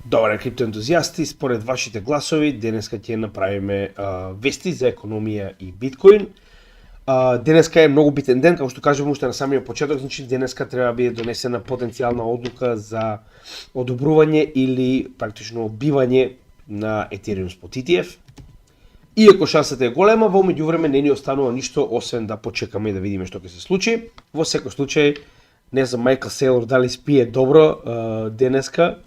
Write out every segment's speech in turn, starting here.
Добре, криптоентузијасти, според вашите гласови, денеска ќе направиме вести за економија и биткоин. Денеска е многу битен ден, како што кажувам уште на самиот почеток, значи денеска треба да биде донесена потенцијална одлука за одобрување или практично обивање на Ethereum спот ETF. Иако шансата е голема, во меѓувреме не ни останува ништо освен да почекаме и да видиме што ќе се случи. Во секој случај, не знам Майкл Сейлор дали спие добро денеска.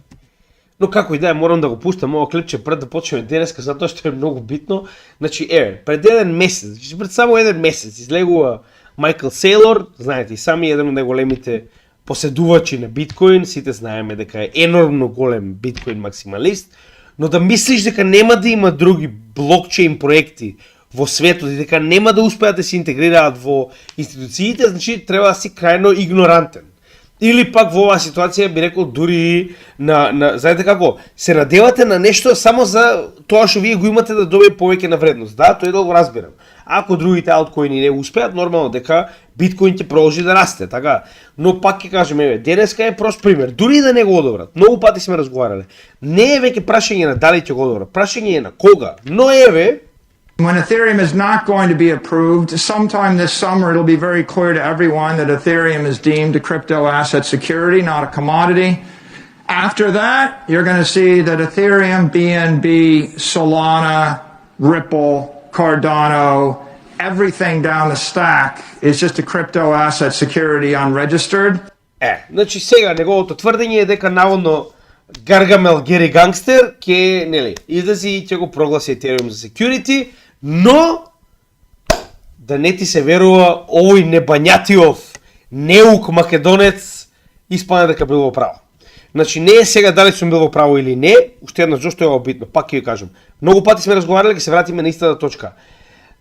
Но како и да е, морам да го пуштам ова клипче пред да почнеме денеска, затоа што е многу битно. Значи, пред еден месец, значи пред само еден месец излегува Майкл Сейлор, знаете и сами, еден од најголемите поседувачи на биткоин, сите знаеме дека е енормно голем биткоин максималист, но да мислиш дека нема да има други блокчейн проекти во светот и дека нема да успеат да се интегрираат во институциите, значи треба да си крајно игнорантен. Или пак во оваа ситуација би рекол дури знаете како, се надевате на нешто само за тоа што вие го имате да добие повеќе на вредност. Да, тоа е да го разбирам. Ако другите алткоини не успеат, нормално дека биткоин ќе продолжи да расте, така. Но пак ќе кажем, денеска е прост пример. Дури да не го одобрат. Многу пати сме разговарале. Не е веќе прашање на дали ќе го одобрат, прашање е на кога. Но when Ethereum is not going to be approved, sometime this summer it'll be very clear to everyone that Ethereum is deemed a crypto asset security, not a commodity. After that, you're going to see that Ethereum, BNB, Solana, Ripple, Cardano, everything down the stack is just a crypto asset security unregistered. Значи сега неговото тврдење е дека наводно Гаргамел Гери Гангстер ќе излези и ќе го прогласи Ethereum за security, но да не ти се верува овој небањатиов неук македонец испадна дека бил во право. Значи не е сега дали сум бил во право или не, уште еднаш зашто е битно, пак ќе ви кажам. Многу пати сме разговарале, ќе се вратиме на истата точка.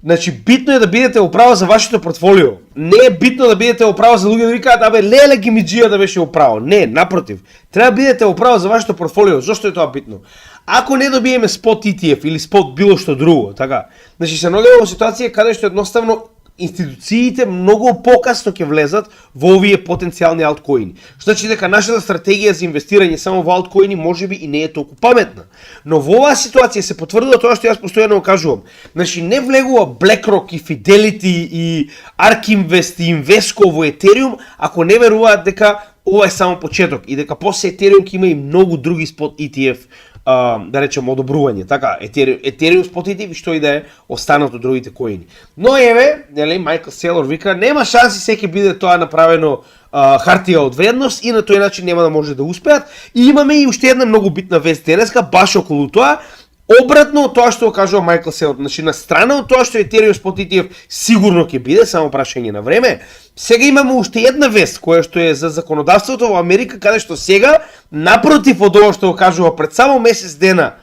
Значи битно е да бидете во право за вашето портфолио. Не е битно да бидете во право за луѓе да ви кажат абе леле гимиџија да беше во право. Не, напротив. Треба да бидете во право за вашето портфолио. Зошто е тоа битно? Ако не добиеме спот ETF или спот било што друго, така. Значи се наоѓаме во ситуација каде што едноставно институциите многу покасно ќе влезат во овие потенцијални алткоини. Што значи дека нашата стратегија за инвестирање само во алткоини можеби и не е толку паметна. Но во оваа ситуација се потврдува тоа што јас постојано го кажувам. Значи не влегува BlackRock и Fidelity и ARK Invest и Invesco во Ethereum ако не веруваат дека ова е само почеток и дека после Ethereum ќе има и многу други спот ETF да речем одобрување, така, Ethereum спот ETF што и да е останат од другите коини. Но Майкл Сейлор вика, нема шанси се ќе биде тоа направено хартија од вредност и на тој начин нема да може да успеат. И имаме и уште една многу битна вест денеска, баш околу тоа, обратно од тоа што го кажува Майкл Сейлор. Значи на страна од тоа што Ethereum спот ETF сигурно ќе биде, само прашање на време, сега имаме уште една вест која што е за законодавството во Америка, каде што сега напротив од ова што го кажува пред само месец дена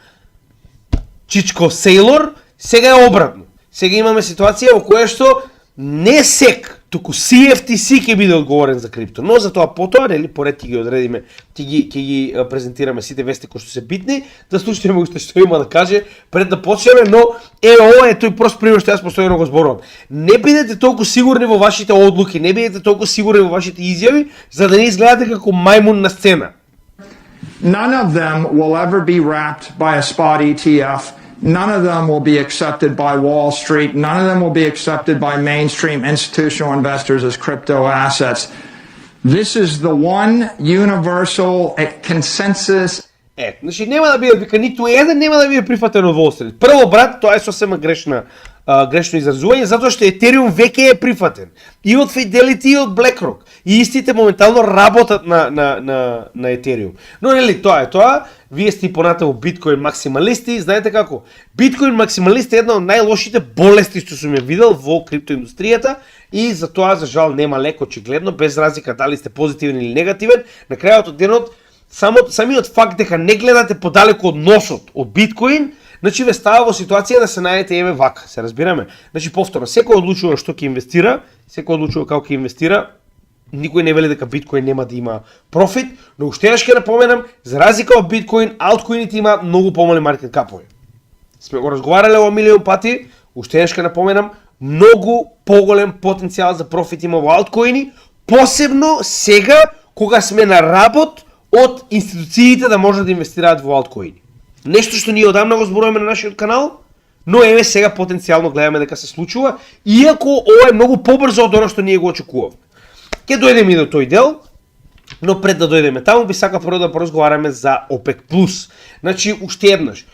Чичко Сейлор, сега е обратно. Сега имаме ситуација во која што не SEC, туку CFTC ќе биде одговорен за крипто. Но за тоа потоа, поред ќе ги одредиме, ќе ги презентираме сите вести кои што се битни, да слушаме уште што има да каже пред да почнеме, но ова е тој прост пример што јас постојано го зборувам. Не бидете толку сигурни во вашите одлуки, не бидете толку сигурни во вашите изјави, за да не изгледате како мајмун на сцена. None of them will ever be wrapped by a spot ETF. None of them will be accepted by Wall Street. None of them will be accepted by mainstream institutional investors as crypto assets. This is the one universal consensus. Значи нема да биде вика ниту еден нема да биде прифатен од Wall Street. Прво брат, тоа е сосема грешно изразување, затоа што Ethereum веќе е прифатен. И од Fidelity и од BlackRock. И истите моментално работат на Ethereum. Но тоа е тоа. Вие сте понатаму биткоин максималисти, знаете како? Биткоин максималист е една од најлошите болести што сум ја видел во криптоиндустријата и за тоа за жал нема лек очигледно, без разлика дали сте позитивен или негативен. На крајот од денот самиот факт дека не гледате подалеку од носот од биткоин, значи ве става во ситуација да се најдете вака, се разбираме. Значи повторно, секој одлучува што ќе инвестира, секој одлучува како ќе инвестира. Никој не вели дека биткоин нема да има профит, но уште еднаш ќе напоменам, за разлика од биткоин, алткоините има многу помали маркет капови. Сме го разговарале ова милион пати, уште еднаш ќе напоменам, многу поголем потенцијал за профит има во алткоини, посебно сега кога сме на работ од институциите да можат да инвестираат во алткоини. Нешто што ние одамна го зборуваме на нашиот канал, но еве сега потенцијално гледаме дека се случува, иако ова е многу побрзо од оно што ние го очекувавме. Ќе дојдеме и до тој дел, но пред да дојдеме таму би сакал прво да поразговараме за ОПЕК+. Значи, уште еднаш,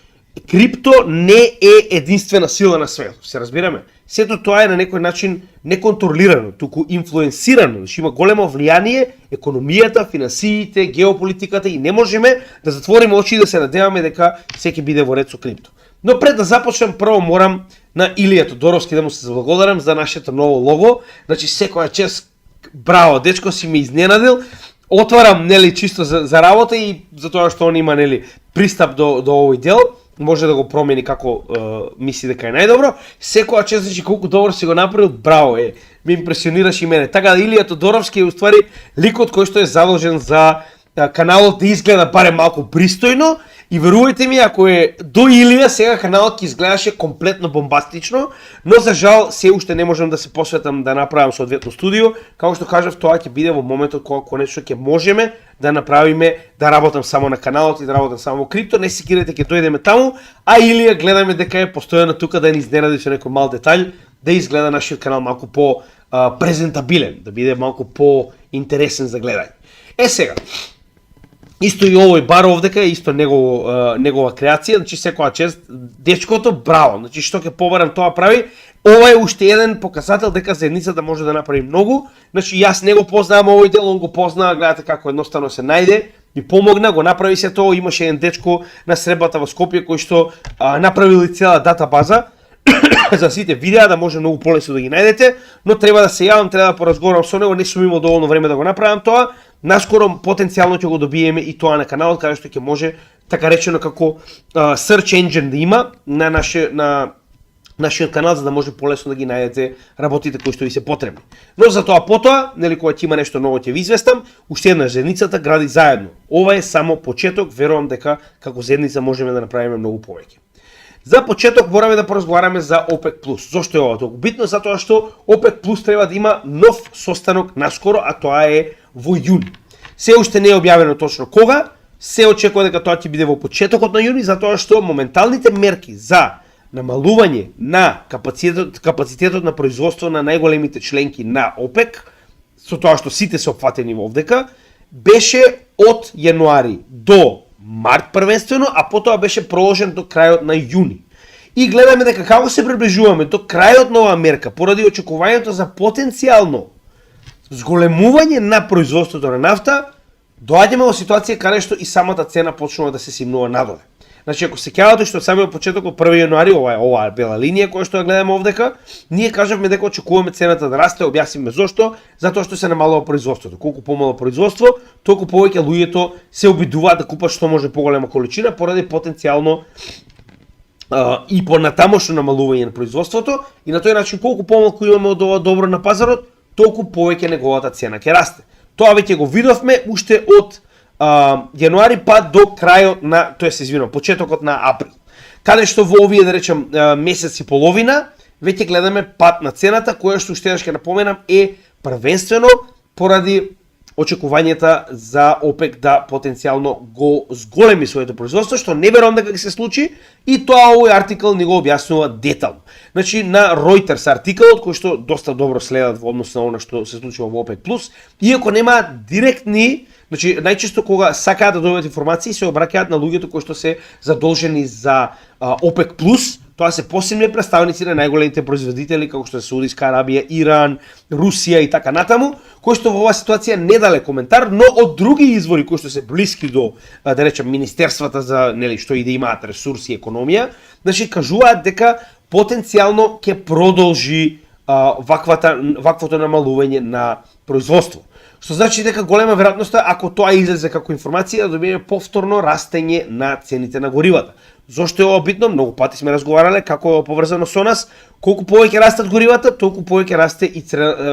крипто не е единствена сила на светот, се разбираме. Сето тоа е на некој начин неконтролирано, туку инфлуенсирано, значи има големо влијание економијата, финансиите, геополитиката и не можеме да затвориме очи и да се надеваме дека се ќе биде во ред со крипто. Но пред да започнем, прво морам на Илија Тодоровски да му се заблагодарам за нашето ново лого. Значи секоја чест, браво, дечко си ме изненадил. Отварам, нели, чисто за работа и за тоа што он има, нели, пристап до овој дел, може да го промени како мисли дека е најдобро. Секоја чест, значи колку добро си го направил, браво е. Ме импресионираш и мене. Така да Илија Тодоровски е уствари ликот кој што е задолжен за каналот да изгледа барем малку пристојно. И верувајте ми, ако е до Илија, сега каналот ќе изгледаше комплетно бомбастично, но за жал се уште не можам да се посветам да направам соодветно студио. Како што кажав, тоа ќе биде во моментот кога конечно ќе можеме да направиме, да работам само на каналот и да работам само во крипто. Не секирате, ќе дојдеме таму, а Илија гледаме дека е постојано тука да ни изненади со некој мал детаљ, да изгледа нашиот канал малку по презентабилен, да биде малку по интересен за гледање. Сега, исто и овој бар овдека е исто негова креација, значи секоја чест, дечкото браво, значи што ќе побарам тоа прави. Ова е уште еден показател дека заедницата може да направи многу. Значи јас не го познавам овој дел, он го познава, гледате како едноставно се најде, ми помогна, го направи се тоа, имаше еден дечко на средбата во Скопје кој што направил и цела дата база за сите видеа, да може многу полесно да ги најдете, но треба да се јавам, треба да поразговарам со него, не сум имал доволно време да го направам тоа. Наскоро потенцијално ќе го добиеме и тоа на каналот, каде што ќе може така речено како search engine да има на нашиот канал, за да може полесно да ги најдете работите кои што ви се потребни. Но за тоа потоа, нели кога ќе има нешто ново ќе ви известам, уште една заедницата гради заедно. Ова е само почеток, верувам дека како заедница можеме да направиме многу повеќе. За почеток мораме да поразговараме за ОПЕК+. Зошто е ова толку битно? Затоа што ОПЕК+ треба да има нов состанок наскоро, а тоа е во јуни. Се уште не е објавено точно кога, се очекува дека тоа ќе биде во почетокот на јуни, затоа што моменталните мерки за намалување на капацитетот на производство на најголемите членки на ОПЕК, со тоа што сите се опфатени вовдека, беше од јануари до март првенствено, а потоа беше проложен до крајот на јуни. И гледаме дека како се приближуваме до крајот на оваа мерка, поради очекувањето за потенцијално зголемување на производството на нафта, доаѓаме во ситуација каде што и самата цена почнува да се симнува надоле. Значи, ако се сеќавате што од самиот почеток од 1 јануари, ова бела линија која што ја гледаме овдека, ние кажавме дека очекуваме цената да расте, објасниме зошто, затоа што се намалува производството. Колку помало производство, толку повеќе луѓето се обидуваат да купат што може поголема количина поради потенцијално и понатамошно намалување на производството, и на тој начин колку помалку имаме од ова добро на пазарот, толку повеќе неговата цена ќе расте. Тоа веќе го видовме уште од јануари па до крајот на, почетокот на април. Каде што во овие, да речем, месец и половина, веќе гледаме пат на цената, која што уште ќе напоменам е првенствено поради очекувањата за ОПЕК да потенцијално го зголеми своето производство, што не верувам дека ќе се случи, и тоа овој артикл ни го објаснува детално. Значи, на Reuters артикалот, кој што доста добро следат во однос на она што се случува во ОПЕК+, иако нема директни, значи, најчесто кога сакаат да добијат информации, се обраќаат на луѓето кои што се задолжени за ОПЕК+, тоа се посебни представници на најголемите производители, како што се Саудиска Арабија, Иран, Русија и така натаму, кои што во оваа ситуација не дале коментар, но од други извори кои што се блиски до, да речем, министерствата за, нели, што и да имаат ресурси и економија, значи кажуваат дека потенцијално ќе продолжи ваквото намалување на производство. Што значи дека голема веројатност е, ако тоа излезе како информација, да добиеме повторно растење на цените на горивата. Зошто е ова битно? Многу пати сме разговарале како е поврзано со нас. Колку повеќе растат горивата, толку повеќе расте и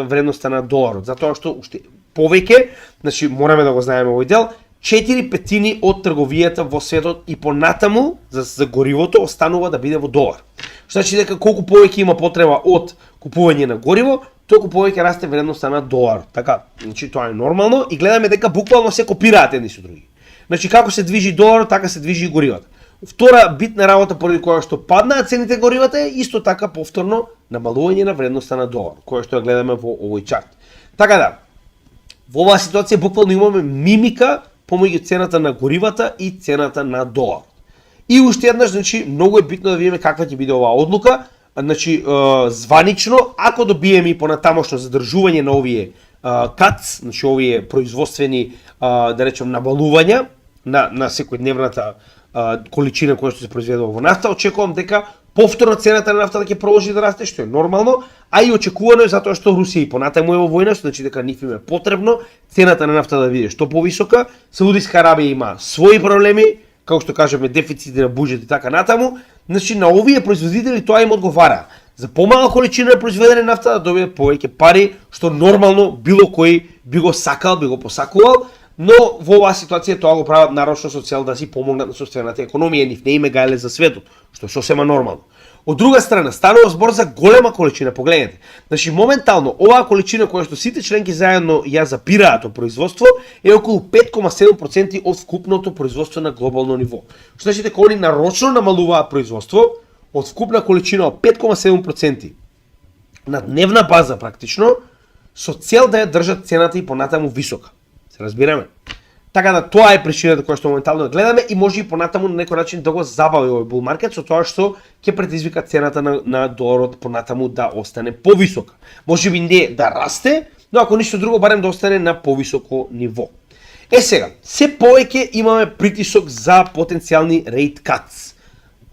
вредноста на доларот. Затоа што уште повеќе, значи мораме да го знаеме овој дел, 4/5 од трговијата во светот и понатаму за горивото останува да биде во долар. Што значи дека колку повеќе има потреба од купување на гориво, толку повеќе расте вредноста на долар. Така, значи тоа е нормално и гледаме дека буквално се копираат едни со други. Значи како се движи доларот, така се движи и горивата. Втора битна работа поради која што паднаа цените горивата е исто така повторно намалување на вредноста на долар, која што ја гледаме во овој чарт. Така да, во оваа ситуација буквално имаме мимика помеѓу цената на горивата и цената на долар. И уште еднаш, значи, многу е битно да видиме каква ќе биде оваа одлука. Значи, званично, ако добиеме и понатамошно задржување на овие кац, значи овие производствени, да речем, набалувања на секојдневната количина која што се произведува во нафта, очекувам дека повторно цената на нафтата ќе продолжи да расте, што е нормално, а и очекувано е затоа што Русија и понатаму е во војна, што значи дека нив им е потребно цената на нафта да биде што повисока. Саудиска Арабија има своји проблеми, како што кажеме, дефицити на буџет и така натаму. Значи на овие производители тоа им одговара. За помала количина произведена нафта да добијат повеќе пари, што нормално било кој би го сакал, би го посакувал, но во оваа ситуација тоа го прават нарочно со цел да си помогнат на сопствената економија, нив не име гаеле за светот, што е сосема нормално. Од друга страна, станува збор за голема количина, погледнете. Значи моментално оваа количина која што сите членки заедно ја запираат од производство е околу 5,7% од вкупното производство на глобално ниво. Што значи дека они нарочно намалуваат производство од вкупна количина од 5,7% на дневна база практично, со цел да ја држат цената и понатаму висока. Се разбираме? Така да тоа е причината која што моментално гледаме и може и понатаму на некој начин да го забави овој бул маркет со тоа што ќе предизвика цената на доларот понатаму да остане повисока. Може би не да расте, но ако ништо друго барем да остане на повисоко ниво. Сега, се повеќе имаме притисок за потенцијални rate cuts.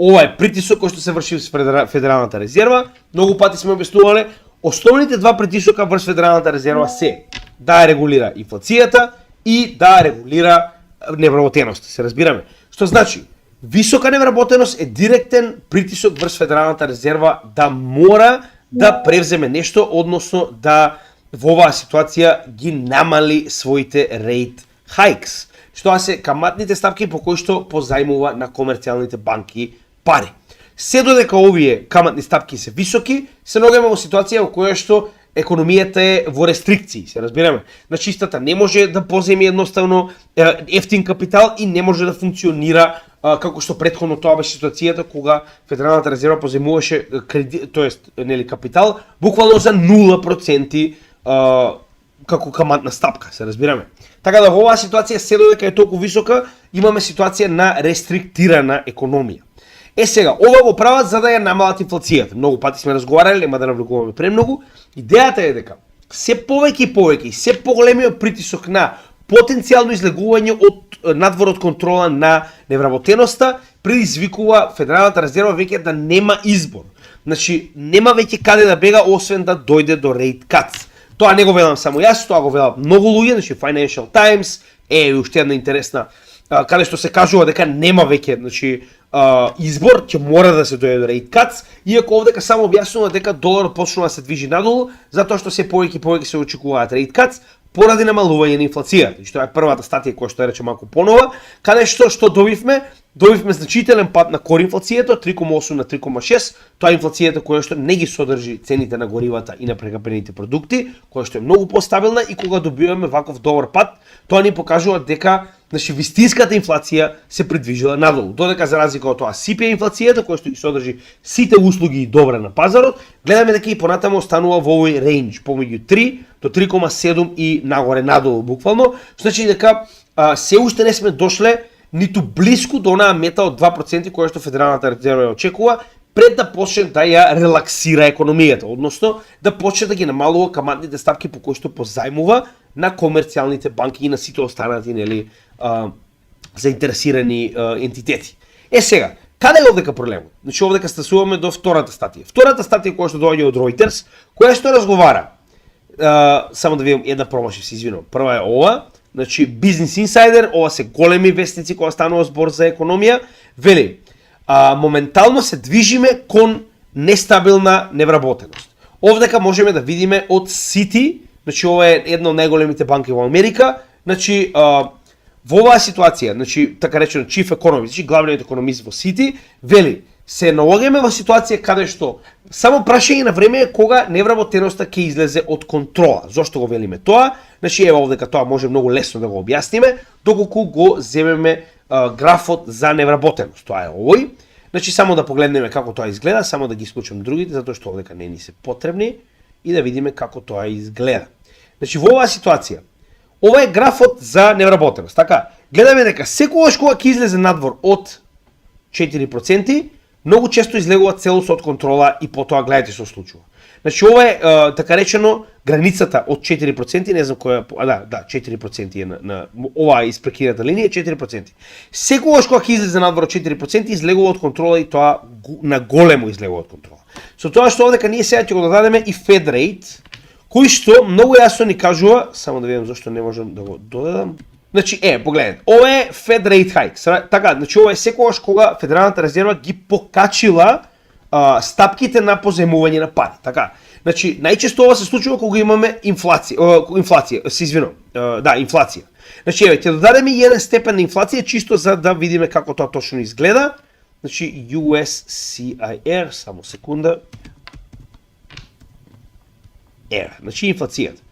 Ова е притисок кој што се врши во Федералната резерва. Многу пати сме објаснувале, основните два притисока врз Федералната резерва се да регулира инфлацијата и да регулира невработеност, се разбираме. Што значи, висока невработеност е директен притисок врз Федералната резерва да мора да превземе нешто, односно да во оваа ситуација ги намали своите rate hikes, што се каматните ставки по кои што позајмува на комерцијалните банки пари. Се додека овие каматни ставки се високи, се наоѓаме во ситуација во која што економијата е во рестрикции, се разбираме. Значи истата не може да поземи едноставно ефтин капитал и не може да функционира како што претходно тоа беше ситуацијата кога Федералната резерва поземуваше кредит, тоест нели капитал буквално за 0% како каматна стапка, се разбираме. Така да во оваа ситуација се додека е толку висока, имаме ситуација на рестриктирана економија. Сега, ова го прават за да ја намалат инфлацијата. Многу пати сме разговарали, нема да навлегуваме премногу. Идејата е дека се повеќе и повеќе и се поголемиот притисок на потенцијално излегување од надвор од контрола на невработеноста предизвикува Федералната резерва веќе да нема избор. Значи, нема веќе каде да бега освен да дојде до rate cuts. Тоа не го велам само јас, тоа го велат многу луѓе, значи Financial Times е уште една интересна каде што се кажува дека нема веќе, значи избор, ќе мора да се дојде до rate cuts, иако овдека само објаснува дека доларот почнува да се движи надолу, затоа што се повеќе и повеќе се очекуваат rate cuts поради намалување на инфлацијата. Значи тоа е првата статија која што рече малку понова, каде што добивме? Добивме значителен пад на кор инфлацијата од 3,8 на 3,6. Тоа е инфлацијата која што не ги содржи цените на горивата и на прекапените продукти, која што е многу постабилна и кога добиваме ваков добар пад, тоа ни покажува дека значи вистинската инфлација се придвижила надолу. Додека за разлика од тоа CPI инфлацијата која што ги содржи сите услуги и добра на пазарот, гледаме дека и понатаму останува во овој рейндж помеѓу 3 до 3,7 и нагоре надолу буквално, значи дека се уште не сме дошле ниту блиску до онаа мета од 2% која што Федералната резерва ја очекува пред да почне да ја релаксира економијата, односно да почне да ги намалува каматните ставки по кои што позајмува на комерцијалните банки и на сите останати нели заинтересирани ентитети. Сега, каде е овдека проблемот? Значи овдека стасуваме до втората статија. Втората статија која што доаѓа од Reuters, која што разговара, само да видам една промашив, се извинувам. Прва е ова, значи Business Insider, ова се големи вестници кога станува збор за економија, вели, моментално се движиме кон нестабилна невработеност. Овдека можеме да видиме од Citi, значи ова е една од најголемите банки во Америка, значи во оваа ситуација, значи така речено Chief Economist, значи главниот економист во Citi, вели, се наоѓаме во ситуација каде што само прашање на време е кога невработеноста ќе излезе од контрола. Зошто го велиме тоа? Значи ево овдека тоа може многу лесно да го објасниме, доколку го земеме графот за невработеност. Тоа е овој. Значи само да погледнеме како тоа изгледа, само да ги исклучам другите затоа што овдека не ни се потребни и да видиме како тоа изгледа. Значи во оваа ситуација, ова е графот за невработеност. Така, гледаме дека секогаш кога ќе излезе надвор од 4%, многу често излегува целост од контрола и потоа гледате што случува. Значи ова е така речено границата од 4%, не знам која, 4% е на оваа испрекината линија 4%. Секогаш кога ќе излезе надвор од 4%, излегува од контрола и тоа на големо излегува од контрола. Со тоа што овдека ние сега ќе го додадеме и Fed rate, кој што многу јасно ни кажува, само да видам зашто не можам да го додадам. Значи, погледнете, ова е Fed rate hike. Така, значи ова е секогаш кога Федералната резерва ги покачила стапките на позаемување на пари. Така, значи најчесто ова се случува кога имаме инфлација. Инфлација. Значи, ќе додадеме и еден степен на инфлација чисто за да видиме како тоа точно изгледа. Значи, USCIR, само секунда. Значи инфлацијата.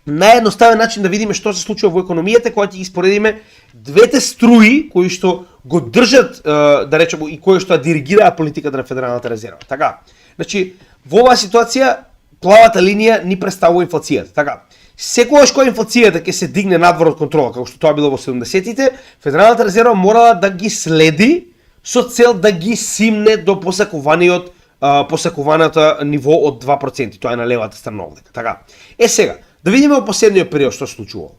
Наједноставен начин да видиме што се случува во економијата кога ќе ги споредиме двете струи кои што го држат, да речеме, и кои што диригираат политиката на Федералната резерва. Така, значи во оваа ситуација плавата линија ни представува инфлацијата. Така, секогаш кога инфлацијата ќе се дигне надвор од контрола, како што тоа било во 70-тите, Федералната резерва морала да ги следи со цел да ги симне до посакуваната ниво од 2%. Тоа е на левата страна овдека. Така. Сега, да видиме во последниот период што се случувало.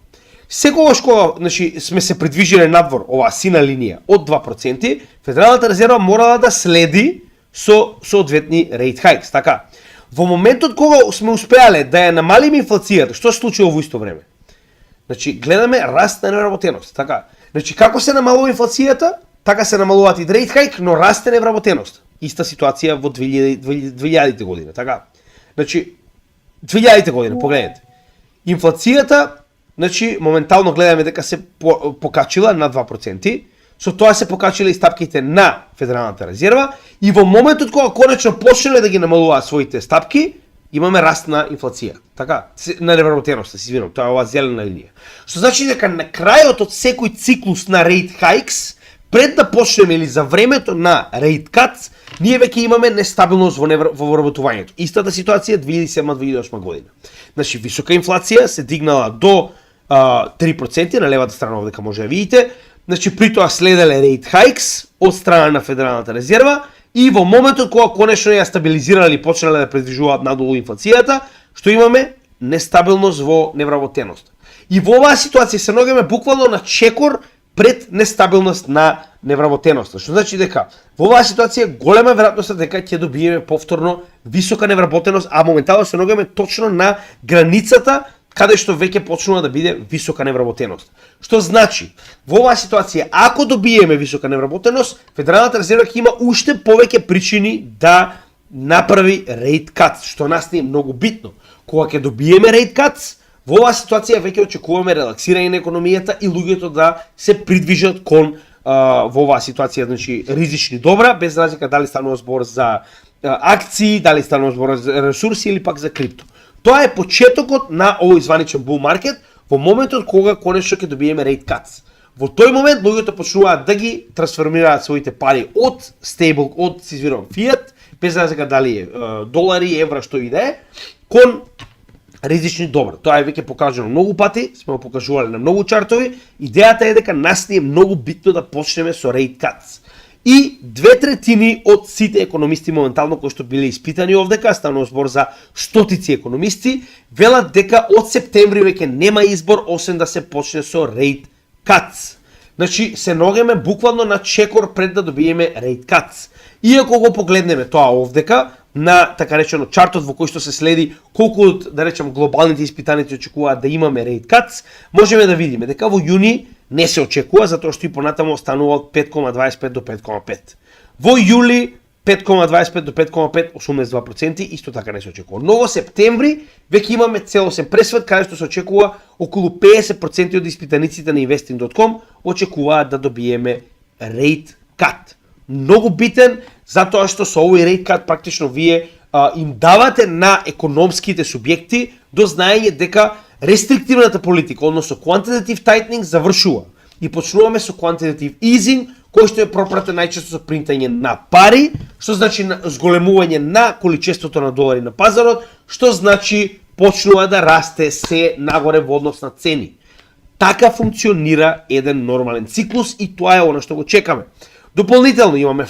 Секогаш кога, значи, сме се придвижиле надвор оваа сина линија од 2%, Федералната резерва морала да следи со соодветни rate hikes. Така. Во моментот кога сме успеале да ја намалиме инфлацијата, што се случило во исто време? Значи, гледаме раст на невработеност. Така. Значи, како се намалува инфлацијата, така се намалуваат и rate hike, но расте невработеност. Иста ситуација во 2000 година, така. Значи 2000 година, погледнете. Инфлацијата, значи моментално гледаме дека се покачила на 2%, со тоа се покачиле и стапките на Федералната резерва и во моментот кога конечно почнале да ги намалуваат своите стапки, имаме раст на инфлација. Така, на невработеноста, се извинувам, тоа е оваа зелена линија. Што значи дека на крајот од секој циклус на rate hikes, пред да почнеме или за времето на rate cuts, ние веќе имаме нестабилност во вработувањето. Истата ситуација 2007-2008 година. Значи, висока инфлација се дигнала до 3% на левата страна овдека може да видите. Значи, при тоа следеле rate hikes од страна на Федералната резерва и во моментот кога конечно ја стабилизирале и почнале да предвижуваат надолу инфлацијата, што имаме нестабилност во невработеност. И во оваа ситуација се наоѓаме буквално на чекор пред нестабилност на невработеноста. Што значи дека во оваа ситуација голема веројатност дека ќе добиеме повторно висока невработеност, а моментално се наоѓаме точно на границата каде што веќе почнува да биде висока невработеност. Што значи, во оваа ситуација, ако добиеме висока невработеност, Федералната резерва ќе има уште повеќе причини да направи rate cuts, што нас не е многу битно. Кога ќе добиеме rate cuts, во оваа ситуација веќе очекуваме релаксирање на економијата и луѓето да се придвижат кон во оваа ситуација, значи ризични добра, без разлика дали станува збор за акции, дали станува збор за ресурси или пак за крипто. Тоа е почетокот на овој званичен bull market во моментот кога конечно ќе добиеме rate cuts. Во тој момент луѓето почнуваат да ги трансформираат своите пари од стейбл, од fiat, без разлика дали е долари, евра, што и да е, кон ризични добра. Тоа е веќе покажано многу пати, сме го покажувале на многу чартови. Идејата е дека нас ни е многу битно да почнеме со rate cuts. И 2/3 од сите економисти моментално кои што биле испитани овдека, станува збор за стотици економисти, велат дека од септември веќе нема избор освен да се почне со rate cuts. Значи се наоѓаме буквално на чекор пред да добиеме rate cuts. Иако го погледнеме тоа овдека на така речено чартот во кој што се следи колку од, да речем, глобалните испитаници очекуваат да имаме rate cuts, можеме да видиме дека во јуни не се очекува затоа што и понатамо останува од 5,25 до 5,5. Во јули 5,25 до 5,5, 82%, исто така не се очекува. Но во септември веќе имаме целосен пресвет каде што се очекува околу 50% од испитаниците на investing.com очекуваат да добиеме rate cut. многу битен, затоа што со овој rate cut практично вие им давате на економските субјекти до знаење дека рестриктивната политика, односно quantitative tightening завршува и почнуваме со quantitative easing, кој што е пропратен најчесто со принтање на пари, што значи зголемување на количеството на долари на пазарот, што значи почнува да расте се нагоре во однос на цени. Така функционира еден нормален циклус и тоа е оно што го чекаме. Дополнително имаме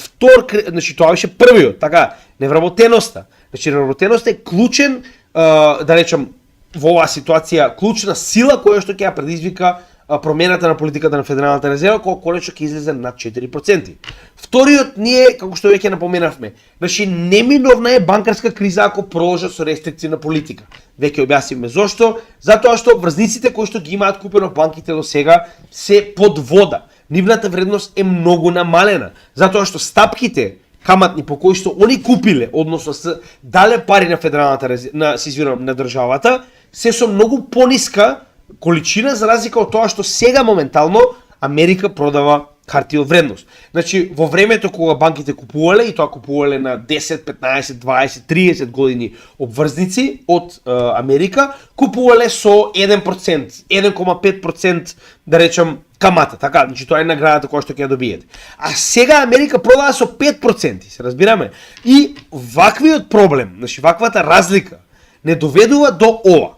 значи тоа беше првиот, така, невработеноста. Значи невработеноста е клучен, да речем, во оваа ситуација, клучна сила која што ќе ја предизвика промената на политиката на Федералната резерва, која конечно ќе излезе над 4%. Вториот ние, како што веќе напоменавме, значи неминовна е банкарска криза ако продолжат со рестриктивна политика. Веќе објаснивме зошто, затоа што врзниците кои што ги имаат купено банките до сега се под вода. Нивната вредност е многу намалена, затоа што стапките каматни по кои што они купиле, односно се дале пари на Федералната резерва, на државата, се со многу пониска количина за разлика од тоа што сега моментално Америка продава харти од вредност. Значи во времето кога банките купувале и тоа купувале на 10, 15, 20, 30 години обврзници од Америка, купувале со 1%, 1,5% да речам камата, така, значи тоа е наградата која што ќе ја добиете. А сега Америка продава со 5%, се разбираме. И ваквиот проблем, значи ваквата разлика не доведува до ова.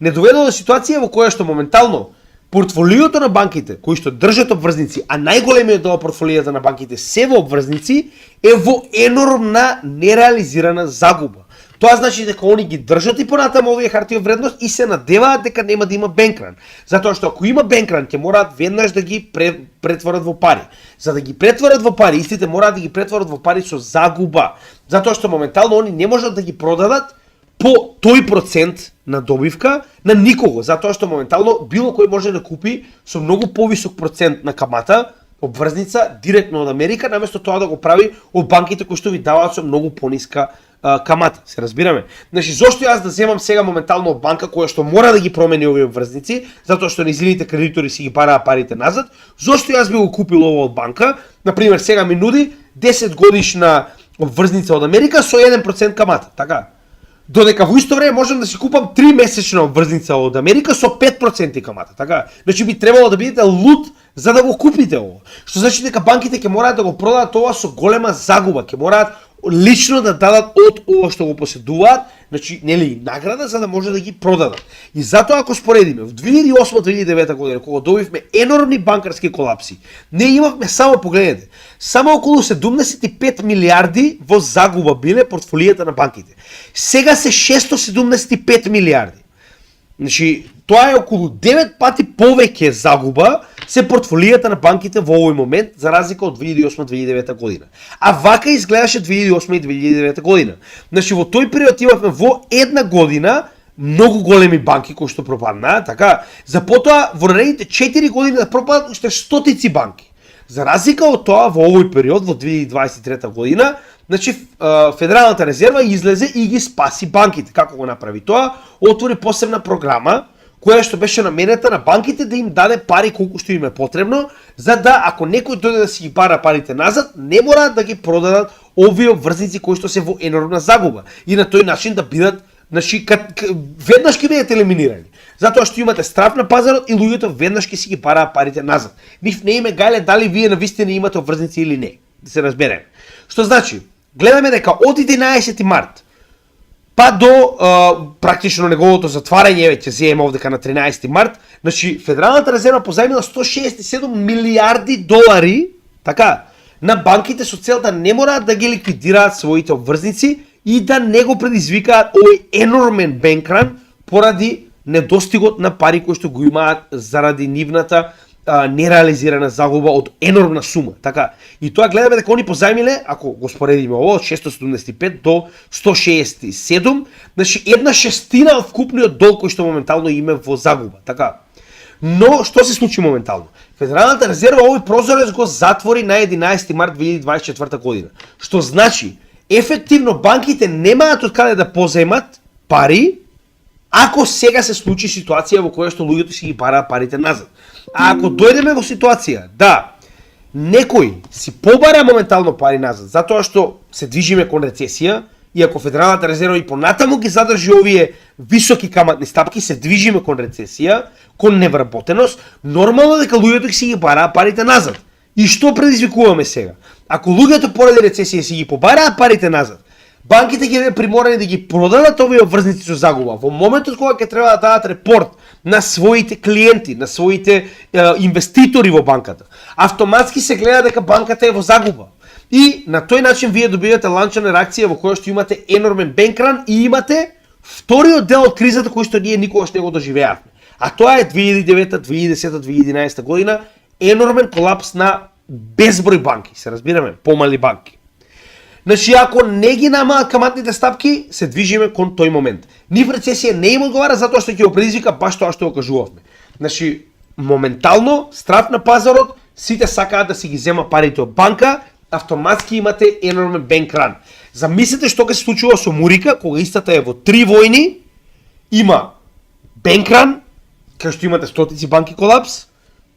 Не доведува до ситуација во која што моментално портфолиото на банките, кои што држат обврзници, а најголемиот дел од портфолијата на банките се во обврзници, е во енормна нереализирана загуба. Тоа значи дека они ги држат и понатаму овие харти од вредност и се надеваат дека нема да има бенкран. Затоа што ако има бенкран, ќе мораат веднаш да ги претворат во пари. За да ги претворат во пари, истите мораат да ги претворат во пари со загуба. Затоа што моментално они не можат да ги продадат по тој процент на добивка на никого, затоа што моментално било кој може да купи со многу повисок процент на камата обврзница директно од Америка, наместо тоа да го прави од банките кои што ви даваат со многу пониска камата, се разбираме. Значи, зошто јас да земам сега моментално од банка која што мора да ги промени овие обврзници, затоа што низините кредитори си ги бараа парите назад, зошто јас би го купил ово од банка, например, сега ми нуди 10 годишна обврзница од Америка со 1% камата, така? Додека во исто време можам да си купам 3 месечна обврзница од Америка со 5% камата, така? Значи би требало да бидете луд за да го купите ово. Што значи дека банките ќе мораат да го продадат ова со голема загуба, ќе мораат лично да дадат од ова што го поседуваат, значи нели награда за да може да ги продадат. И затоа ако споредиме во 2008-2009 година кога добивме енормни банкарски колапси, не имавме само погледнете, само околу 75 милиарди во загуба биле портфолијата на банките. Сега се 675 милиарди. Значи, тоа е околу 9 пати повеќе загуба се портфолијата на банките во овој момент, за разлика од 2008-2009 година. А вака изгледаше 2008 и 2009 година. Значи, во тој период имавме во една година многу големи банки кои што пропаднаа, така, за потоа во наредните 4 години да пропадат уште стотици банки. За разлика од тоа, во овој период, во 2023 година, значи, Федералната резерва излезе и ги спаси банките. Како го направи тоа? Отвори посебна програма, која што беше наменета на банките да им даде пари колку што им е потребно, за да, ако некој дојде да си ги бара парите назад, не мораат да ги продадат овие обврзници кои што се во енормна загуба. И на тој начин да бидат, значи, веднаш ќе бидат елиминирани. Затоа што имате страф на пазарот и луѓето веднаш ќе си ги бараат парите назад. Нив не име гајле дали вие навистина имате обврзници или не. Да се разбереме. Што значи, гледаме дека од 11 март па до практично неговото затварање, веќе земе овдека на 13 март, значи Федералната резерва позајмила 167 милиарди долари, така, на банките со цел да не мораат да ги ликвидираат своите обврзници и да не го предизвикаат овој енормен бенкран поради недостигот на пари кои што го имаат заради нивната нереализирана загуба од енормна сума, така. И тоа гледаме дека они позајмиле, ако го споредиме ово, од 675 до 167, значи една шестина од вкупниот долг кој што моментално име во загуба, така. Но што се случи моментално? Федералната резерва овој прозорец го затвори на 11 март 2024 година. Што значи, ефективно банките немаат од каде да позајмат пари, ако сега се случи ситуација во која што луѓето си ги бараат парите назад. А ако дојдеме во ситуација да некој си побара моментално пари назад, затоа што се движиме кон рецесија, и ако Федералната резерва и понатаму ги задржи овие високи каматни стапки, се движиме кон рецесија, кон невработеност, нормално дека луѓето ќе си ги бараа парите назад. И што предизвикуваме сега? Ако луѓето поради рецесија си ги побараа парите назад, банките ќе бидат приморани да ги продадат овие обврзници со загуба. Во моментот кога ќе треба да дадат репорт на своите клиенти, на своите инвеститори во банката, автоматски се гледа дека банката е во загуба. И на тој начин вие добивате ланчана реакција во која што имате енормен бенкран и имате вториот дел од кризата кој што ние никогаш не го доживеавме. А тоа е 2009, 2010, 2011 година енормен колапс на безброј банки, се разбираме, помали банки. Значи, ако не ги намаат каматните стапки, се движиме кон тој момент. Нив рецесија не им одговара затоа што ќе го предизвика баш тоа што го кажувавме. Значи, моментално, страв на пазарот, сите сакаат да си ги зема парите од банка, автоматски имате енормен бенкран. Замислете што ќе се случува со Мурика, кога истата е во 3 војни, има бенкран, кај што имате стотици банки колапс,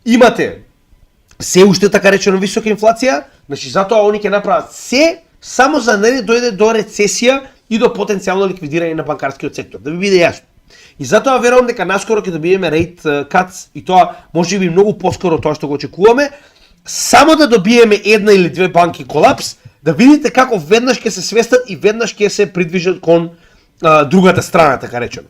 имате се уште така речено висока инфлација, значи затоа они ќе направат се само за да не дојде до рецесија и до потенцијално ликвидирање на банкарскиот сектор, да ви биде јасно. И затоа верувам дека наскоро ќе добиеме rate cuts и тоа можеби многу поскоро тоа што го очекуваме, само да добиеме една или две банки колапс, да видите како веднаш ќе се свестат и веднаш ќе се придвижат кон другата страна, така речено.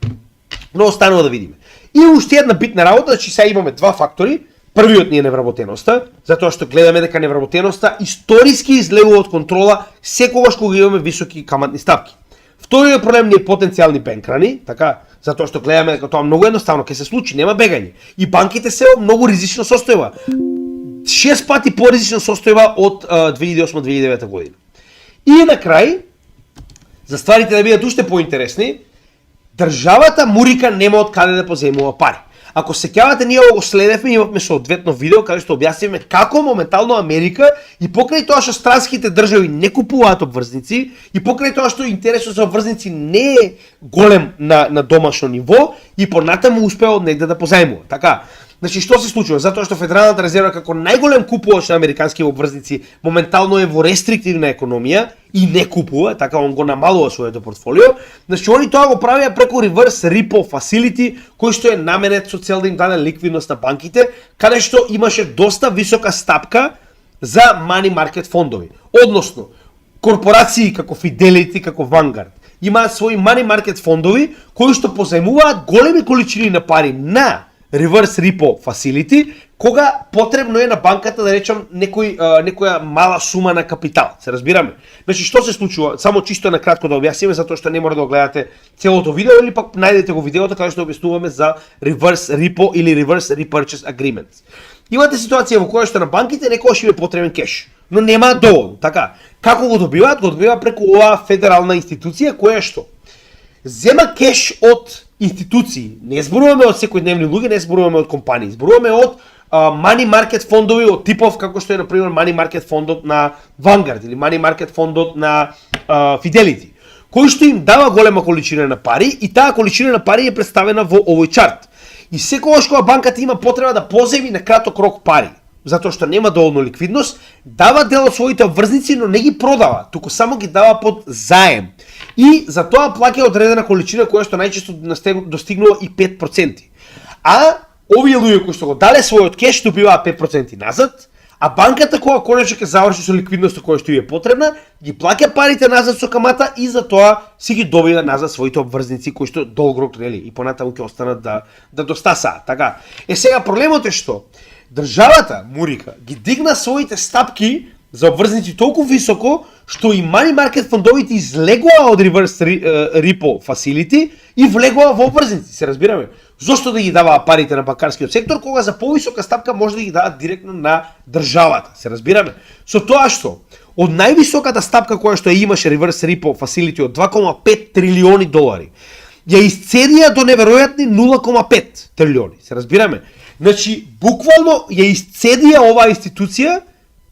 Но останува да видиме. И уште една битна работа, значи сега имаме два фактори. Првиот ни е невработеноста, затоа што гледаме дека невработеноста историски излегува од контрола секогаш кога имаме високи каматни стапки. Вториот проблем ни е потенцијални бенкрани, така, затоа што гледаме дека тоа многу едноставно ќе се случи, нема бегање. И банките се во многу ризична состојба. 6 пати поризична состојба од 2008-2009 година. И на крај, за стварите да бидат уште поинтересни, државата Мурика нема од каде да поземува пари. Ако се сеќавате, ние го следевме, имавме соодветно видео каде што објаснивме како моментално Америка и покрај тоа што странските држави не купуваат обврзници и покрај тоа што интересот за обврзници не е голем на домашно ниво и понатаму успеа од негде да позајмува. Така, значи што се случува? Затоа што Федералната резерва како најголем купувач на американски обврзници моментално е во рестриктивна економија и не купува, така он го намалува своето портфолио. Значи они тоа го правија преку reverse repo facility, кој што е наменет со цел да им даде ликвидност на банките, каде што имаше доста висока стапка за money market фондови. Односно, корпорации како Fidelity, како Vanguard имаат своји money market фондови кои што позајмуваат големи количини на пари на reverse repo facility, кога потребно е на банката да речам некоја мала сума на капитал. Се разбираме? Значи што се случува? Само чисто на кратко да објасниме, затоа што не мора да го гледате целото видео или пак најдете го видеото каде што објаснуваме за reverse repo или reverse repurchase agreements. Имате ситуација во која што на банките некогаш им е потребен кеш, но нема доволно. Така, како го добиваат? Го добиваат преку оваа федерална институција која што зема кеш од институции. Не зборуваме од секојдневни луѓе, не зборуваме од компании, зборуваме од money market фондови од типов како што е на пример money market фондот на Vanguard или money market фондот на Fidelity, кој што им дава голема количина на пари и таа количина на пари е представена во овој чарт. И секогаш кога банката има потреба да поземи на краток рок пари, затоа што нема доволно ликвидност, дава дел од своите обврзници, но не ги продава, туку само ги дава под заем. И за тоа плаќа одредена количина која што најчесто достигнува и 5%. А овие луѓе кои што го дале својот кеш добиваат 5% назад, а банката кога конечно ќе заврши со ликвидноста која што е потребна, ги плаќа парите назад со камата и за тоа си ги добива назад своите обврзници кои што долгорок нели и понатаму ќе останат да достасаат. Така. Сега проблемот е што државата Мурика ги дигна своите стапки за обврзници толку високо што и money market фондовите излегува од reverse repo facility и влегува во обврзници, се разбираме. Зошто да ги даваа парите на банкарскиот сектор кога за повисока стапка може да ги дадат директно на државата, се разбираме. Со тоа што од највисоката стапка која што имаше reverse repo facility од 2,5 трилиони долари, ја исцедија до неверојатни 0,5 трилиони, се разбираме. Значи, буквално ја исцедија оваа институција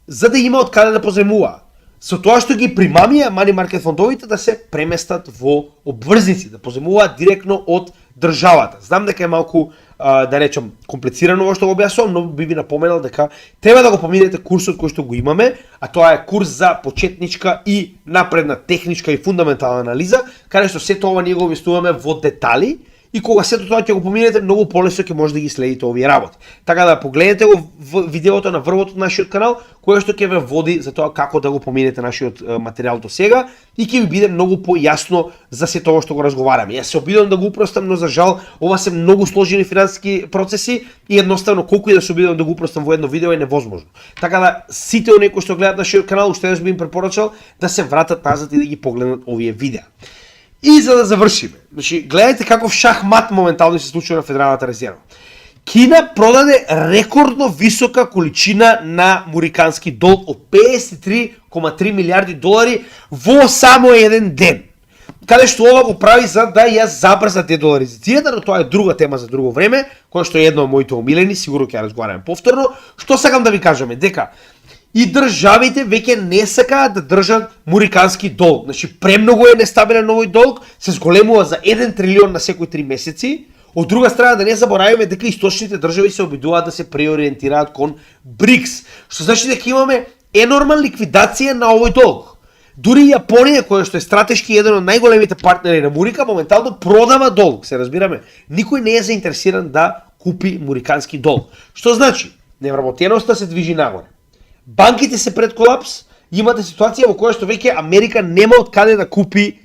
за да има од каде да позајмува. Со тоа што ги примамија money market фондовите да се преместат во обврзници, да позајмуваат директно од државата. Знам дека е малку да речам комплицирано ова што го објаснувам, но би ви напоменал дека треба да го поминете курсот кој што го имаме, а тоа е курс за почетничка и напредна техничка и фундаментална анализа, каде што сето ова ние го објаснуваме во детали. И кога сето тоа ќе го поминете, многу полесно ќе може да ги следите овие работи. Така да погледнете го в видеото на врвот од нашиот канал, кое што ќе ве води за тоа како да го поминете нашиот материјал до сега и ќе ви биде многу појасно за сето ова што го разговараме. Јас се обидувам да го упростам, но за жал ова се многу сложени финансиски процеси и едноставно колку и да се обидувам да го упростам во едно видео е невозможно. Така да сите оние кои што гледаат нашиот канал, уште еднаш би им препорачал да се вратат назад и да ги погледнат овие видеа. И за да завршиме, значи, гледайте каков шахмат моментално се случува на Федералната резерва. Кина продаде рекордно висока количина на мурикански долг од 53,3 милиарди долари во само еден ден. Каде што ова го прави за да ја забрза дедоларизацијата, но тоа е друга тема за друго време, која што е една од моите омилени, сигурно ќе ја разговараме повторно. Што сакам да ви кажеме, дека и државите веќе не сакаат да држат мурикански долг. Значи, премногу е нестабилен овој долг, се зголемува за 1 трилион на секои 3 месеци. Од друга страна, да не забораваме дека источните држави се обидуваат да се преориентираат кон БРИКС, што значи дека имаме енормална ликвидација на овој долг. Дури Јапонија, која што е стратешки еден од најголемите партнери на Мурика, моментално продава долг, се разбираме. Никој не е заинтересиран да купи мурикански долг. Што значи? Невработеноста се движи нагоре. Банките се пред колапс, имате ситуација во која што веќе Америка нема од каде да купи,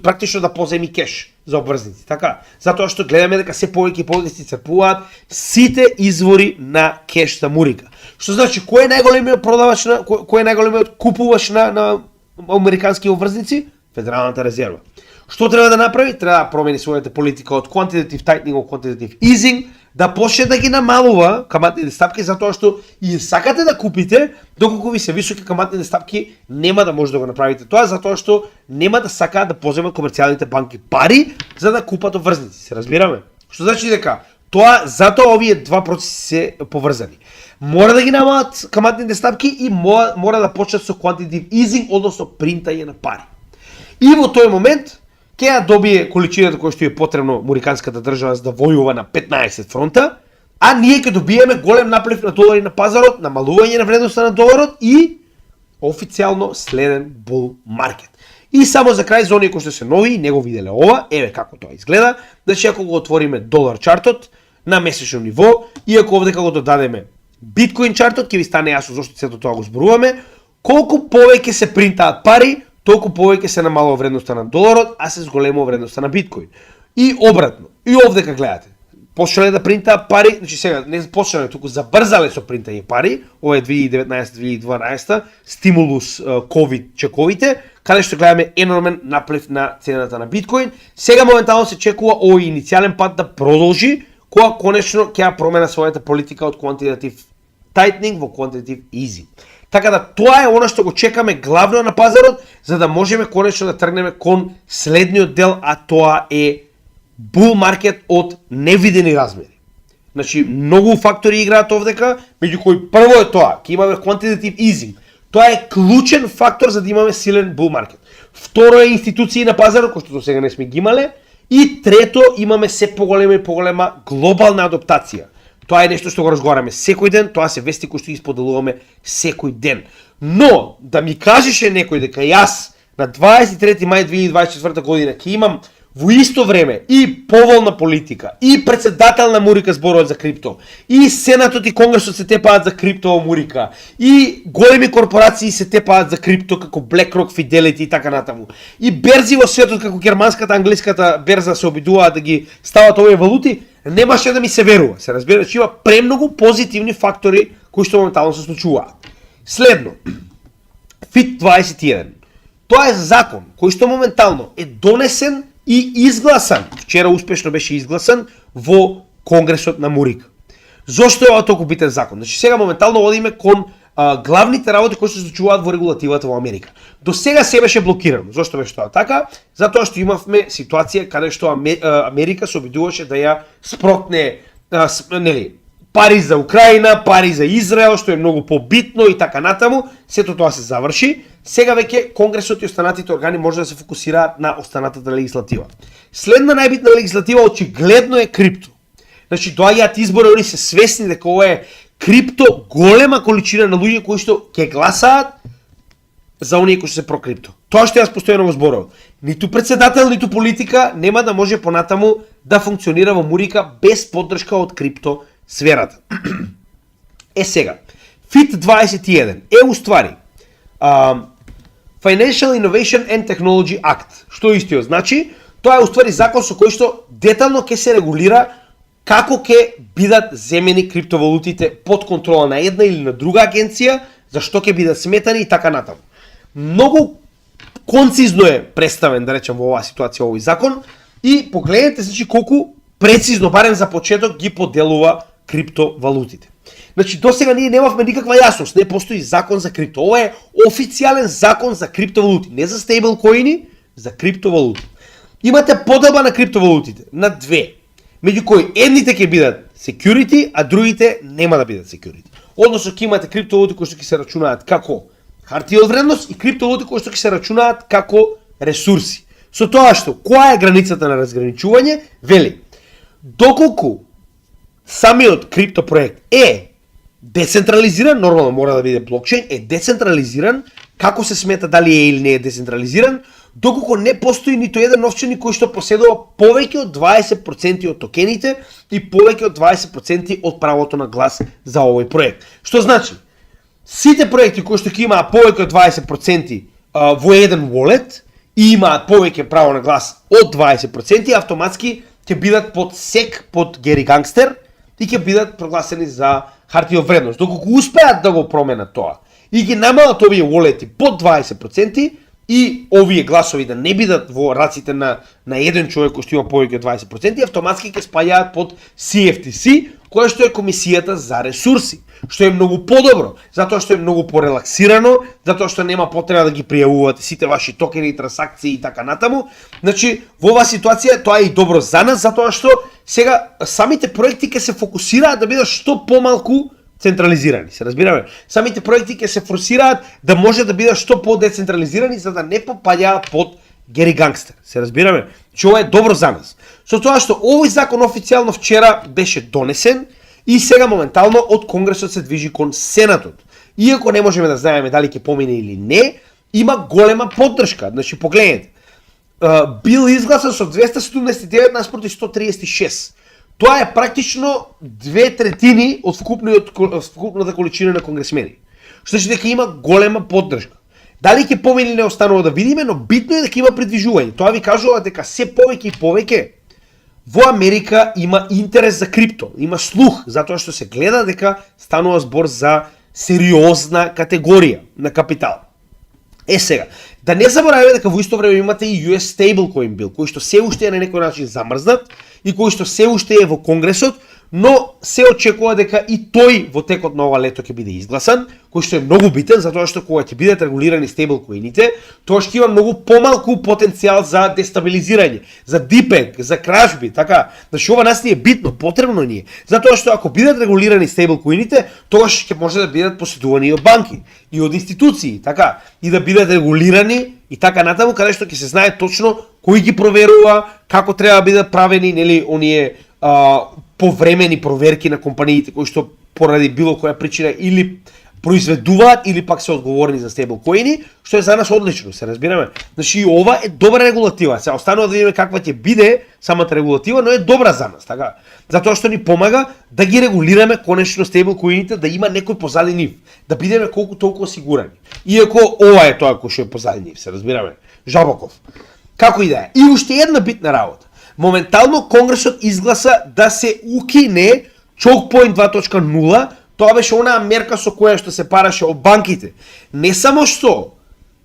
практично да поземи кеш за обврзници, така? Затоа што гледаме дека се повеќе и повеќе се црпуваат сите извори на кеш за Мурика. Што значи, кој е најголемиот продавач на, кој е најголемиот купувач на американски обврзници? Федералната резерва. Што треба да направи? Треба да промени својата политика од quantitative tightening во quantitative easing, да почне да ги намалува каматните стапки, затоа што и сакате да купите, доколку ви се високи каматните стапки, нема да може да го направите тоа, затоа што нема да сакаат да поземат комерцијалните банки пари за да купат обврзници, се разбираме? Што значи дека тоа затоа овие два процеси се поврзани. Мора да ги намалат каматните стапки и мора да почнат со quantitative easing, односно принтање на пари. И во тој момент ќе ја добие количината која што е потребно муриканската држава за да војува на 15 фронта, а ние ќе добиеме голем наплив на долари на пазарот, намалување на вредноста на доларот и официјално следен bull market. И само за крај, за оние кои што се нови и не го виделе ова, еве како тоа изгледа. Значи, ако го отвориме долар чартот на месечно ниво и ако овдека го додадеме биткоин чартот, ќе ви стане јасно зошто сето тоа го зборуваме. Колку повеќе се принтаат пари, толку повеќе се намалува вредноста на доларот, а се зголемува вредноста на биткоин. И обратно. И овдека гледате. Почнале да принтаат пари, значи сега не почнале, туку забрзале со принтање пари, ова е 2019-2012, стимулус ковид чековите, каде што гледаме енормен наплив на цената на биткоин. Сега моментално се чекува овој иницијален пат да продолжи, кога конечно ќе ја промена својата политика од quantitative tightening во quantitative easing. Така да тоа е она што го чекаме главно на пазарот, за да можеме конечно да тргнеме кон следниот дел, а тоа е bull market од невидени размери. Значи, многу фактори играат овдека, меѓу кои прво е тоа, ќе имаме quantitative easing. Тоа е клучен фактор за да имаме силен bull market. Второ е институции на пазарот, кои што до сега не сме ги имале, и трето имаме се поголема и поголема глобална адаптација. Тоа е нешто што го разговараме секој ден, тоа се вести кои што ги споделуваме секој ден. Но, да ми кажеше некој дека јас на 23 мај 2024 година ќе имам во исто време и поволна политика, и председател на Мурика зборуваат за крипто, и Сенатот и Конгресот се тепаат за крипто во Мурика, и големи корпорации се тепаат за крипто како BlackRock, Fidelity и така натаму. И берзи во светот како германската, англиската берза се обидуваат да ги стават овие валути, немаше да ми се верува. Се разбира, че има премногу позитивни фактори кои што моментално се случуваат. Следно, FIT 21. Тоа е закон кој што моментално е донесен и изгласан, вчера успешно беше изгласан во Конгресот на Мурика. Зошто е ова толку битен закон? Значи сега моментално одиме кон главните работи кои се случуваат во регулативата во Америка. До сега се беше блокирано. Зошто беше тоа така? Затоа што имавме ситуација каде што Америка се обидуваше да ја спротне пари за Украина, пари за Израел, што е многу побитно и така натаму, сето тоа се заврши. Сега веќе Конгресот и останатите органи може да се фокусираат на останатата легислатива. Следна најбитна легислатива очигледно е крипто. Значи доаѓаат избори, они се свесни дека ова е крипто, голема количина на луѓе кои што ќе гласаат за оние кои што се прокрипто. Тоа што јас постојано го зборувам. Ниту председател, ниту политика нема да може понатаму да функционира во Мурика без поддршка од крипто сферата. Сега, FIT 21 е уствари Financial Innovation and Technology Act. Што истиот значи? Тоа е уствари закон со кој што детално ќе се регулира како ќе бидат земени криптовалутите под контрола на една или на друга агенција, зашто ќе бидат сметани и така натаму. Многу концизно е представен, да речем, во оваа ситуација овој закон и погледнете значи колку прецизно, барем за почеток, ги поделува криптовалутите. Значи, досега ние немавме никаква јасност, не постои закон за крипто. Ова е официјален закон за криптовалути, не за стейблкоини, за криптовалути. Имате поделба на криптовалутите на две, меѓу кои едните ќе бидат security, а другите нема да бидат security. Односно, ќе имате криптовалути кои што ќе се рачунаат како хартија од вредност и криптовалути кои што ќе се рачунаат како ресурси. Со тоа што, која е границата на разграничување, вели, доколку самиот криптопроект е децентрализиран, нормално мора да биде блокчейн, е децентрализиран, како се смета дали е или не е децентрализиран, доколку не постои ниту еден новченик кој што поседува повеќе од 20% од токените и повеќе од 20% од правото на глас за овој проект. Што значи, сите проекти кои што ќе имаат повеќе од 20% во еден wallet и имаат повеќе право на глас од 20%, автоматски ќе бидат под SEC, под Гери Гангстер и ќе бидат прогласени за хартија од вредност. Доколку успеат да го променат тоа и ги намалат овие wallet под 20% и овие гласови да не бидат во раците на еден човек кој што има повеќе од 20%, автоматски ќе спаѓаат под CFTC, која што е Комисијата за ресурси, што е многу подобро, затоа што е многу порелаксирано, затоа што нема потреба да ги пријавувате сите ваши токени, трансакции и така натаму. Значи, во оваа ситуација тоа е и добро за нас, затоа што сега самите проекти ќе се фокусираат да бидат што помалку централизирани, се разбираме. Самите проекти ќе се форсираат да може да бидат што по-децентрализирани за да не попаѓаат под Гери Гангстер, се разбираме. Че ова е добро за нас. Со тоа што овој закон официјално вчера беше донесен и сега моментално од Конгресот се движи кон Сенатот. Иако не можеме да знаеме дали ќе помине или не, има голема поддршка. Значи, погледнете. Бил изгласан со 279 наспроти 136. Тоа е практично 2/3 од вкупната количина на конгресмени. Што значи дека има голема поддршка. Дали ќе помине или не останува да видиме, но битно е дека има придвижување. Тоа ви кажува дека се повеќе и повеќе во Америка има интерес за крипто, има слух, затоа што се гледа дека станува збор за сериозна категорија на капитал. Сега, да не забораваме дека во исто време имате и US Stablecoin Bill, кој што се уште е на некој начин замрзнат и кој што се уште е во Конгресот, но се очекува дека и тој во текот на ова лето ќе биде изгласан, кој што е многу битен, затоа што кога ќе бидат регулирани стейблкоините, тоа ќе има многу помалку потенцијал за дестабилизирање, за дипек, за кражби, така. Значи ова нас ни е битно, потребно ни е, затоа што ако бидат регулирани стейблкоините, тогаш ќе може да бидат поседувани и од банки, и од институции, така, и да бидат регулирани и така натаму, каде што ќе се знае точно кој ги проверува, како треба да бидат правени, нели, оние повремени проверки на компаниите кои што поради било која причина или произведуваат или пак се одговорни за стейблкоини, што е за нас одлично, се разбираме. Значи ова е добра регулатива. Се останува да видиме каква ќе биде самата регулатива, но е добра за нас, така. Затоа што ни помага да ги регулираме конечно стейблкоините, да има некој позади нив, да бидеме колку толку осигурани. Иако ова е тоа кој што е позади нив, се разбираме. Жабоков. Како и да е. И уште една битна работа. Моментално Конгресот изгласа да се укине Choke Point 2.0, тоа беше онаа мерка со која што се параше од банките. Не само што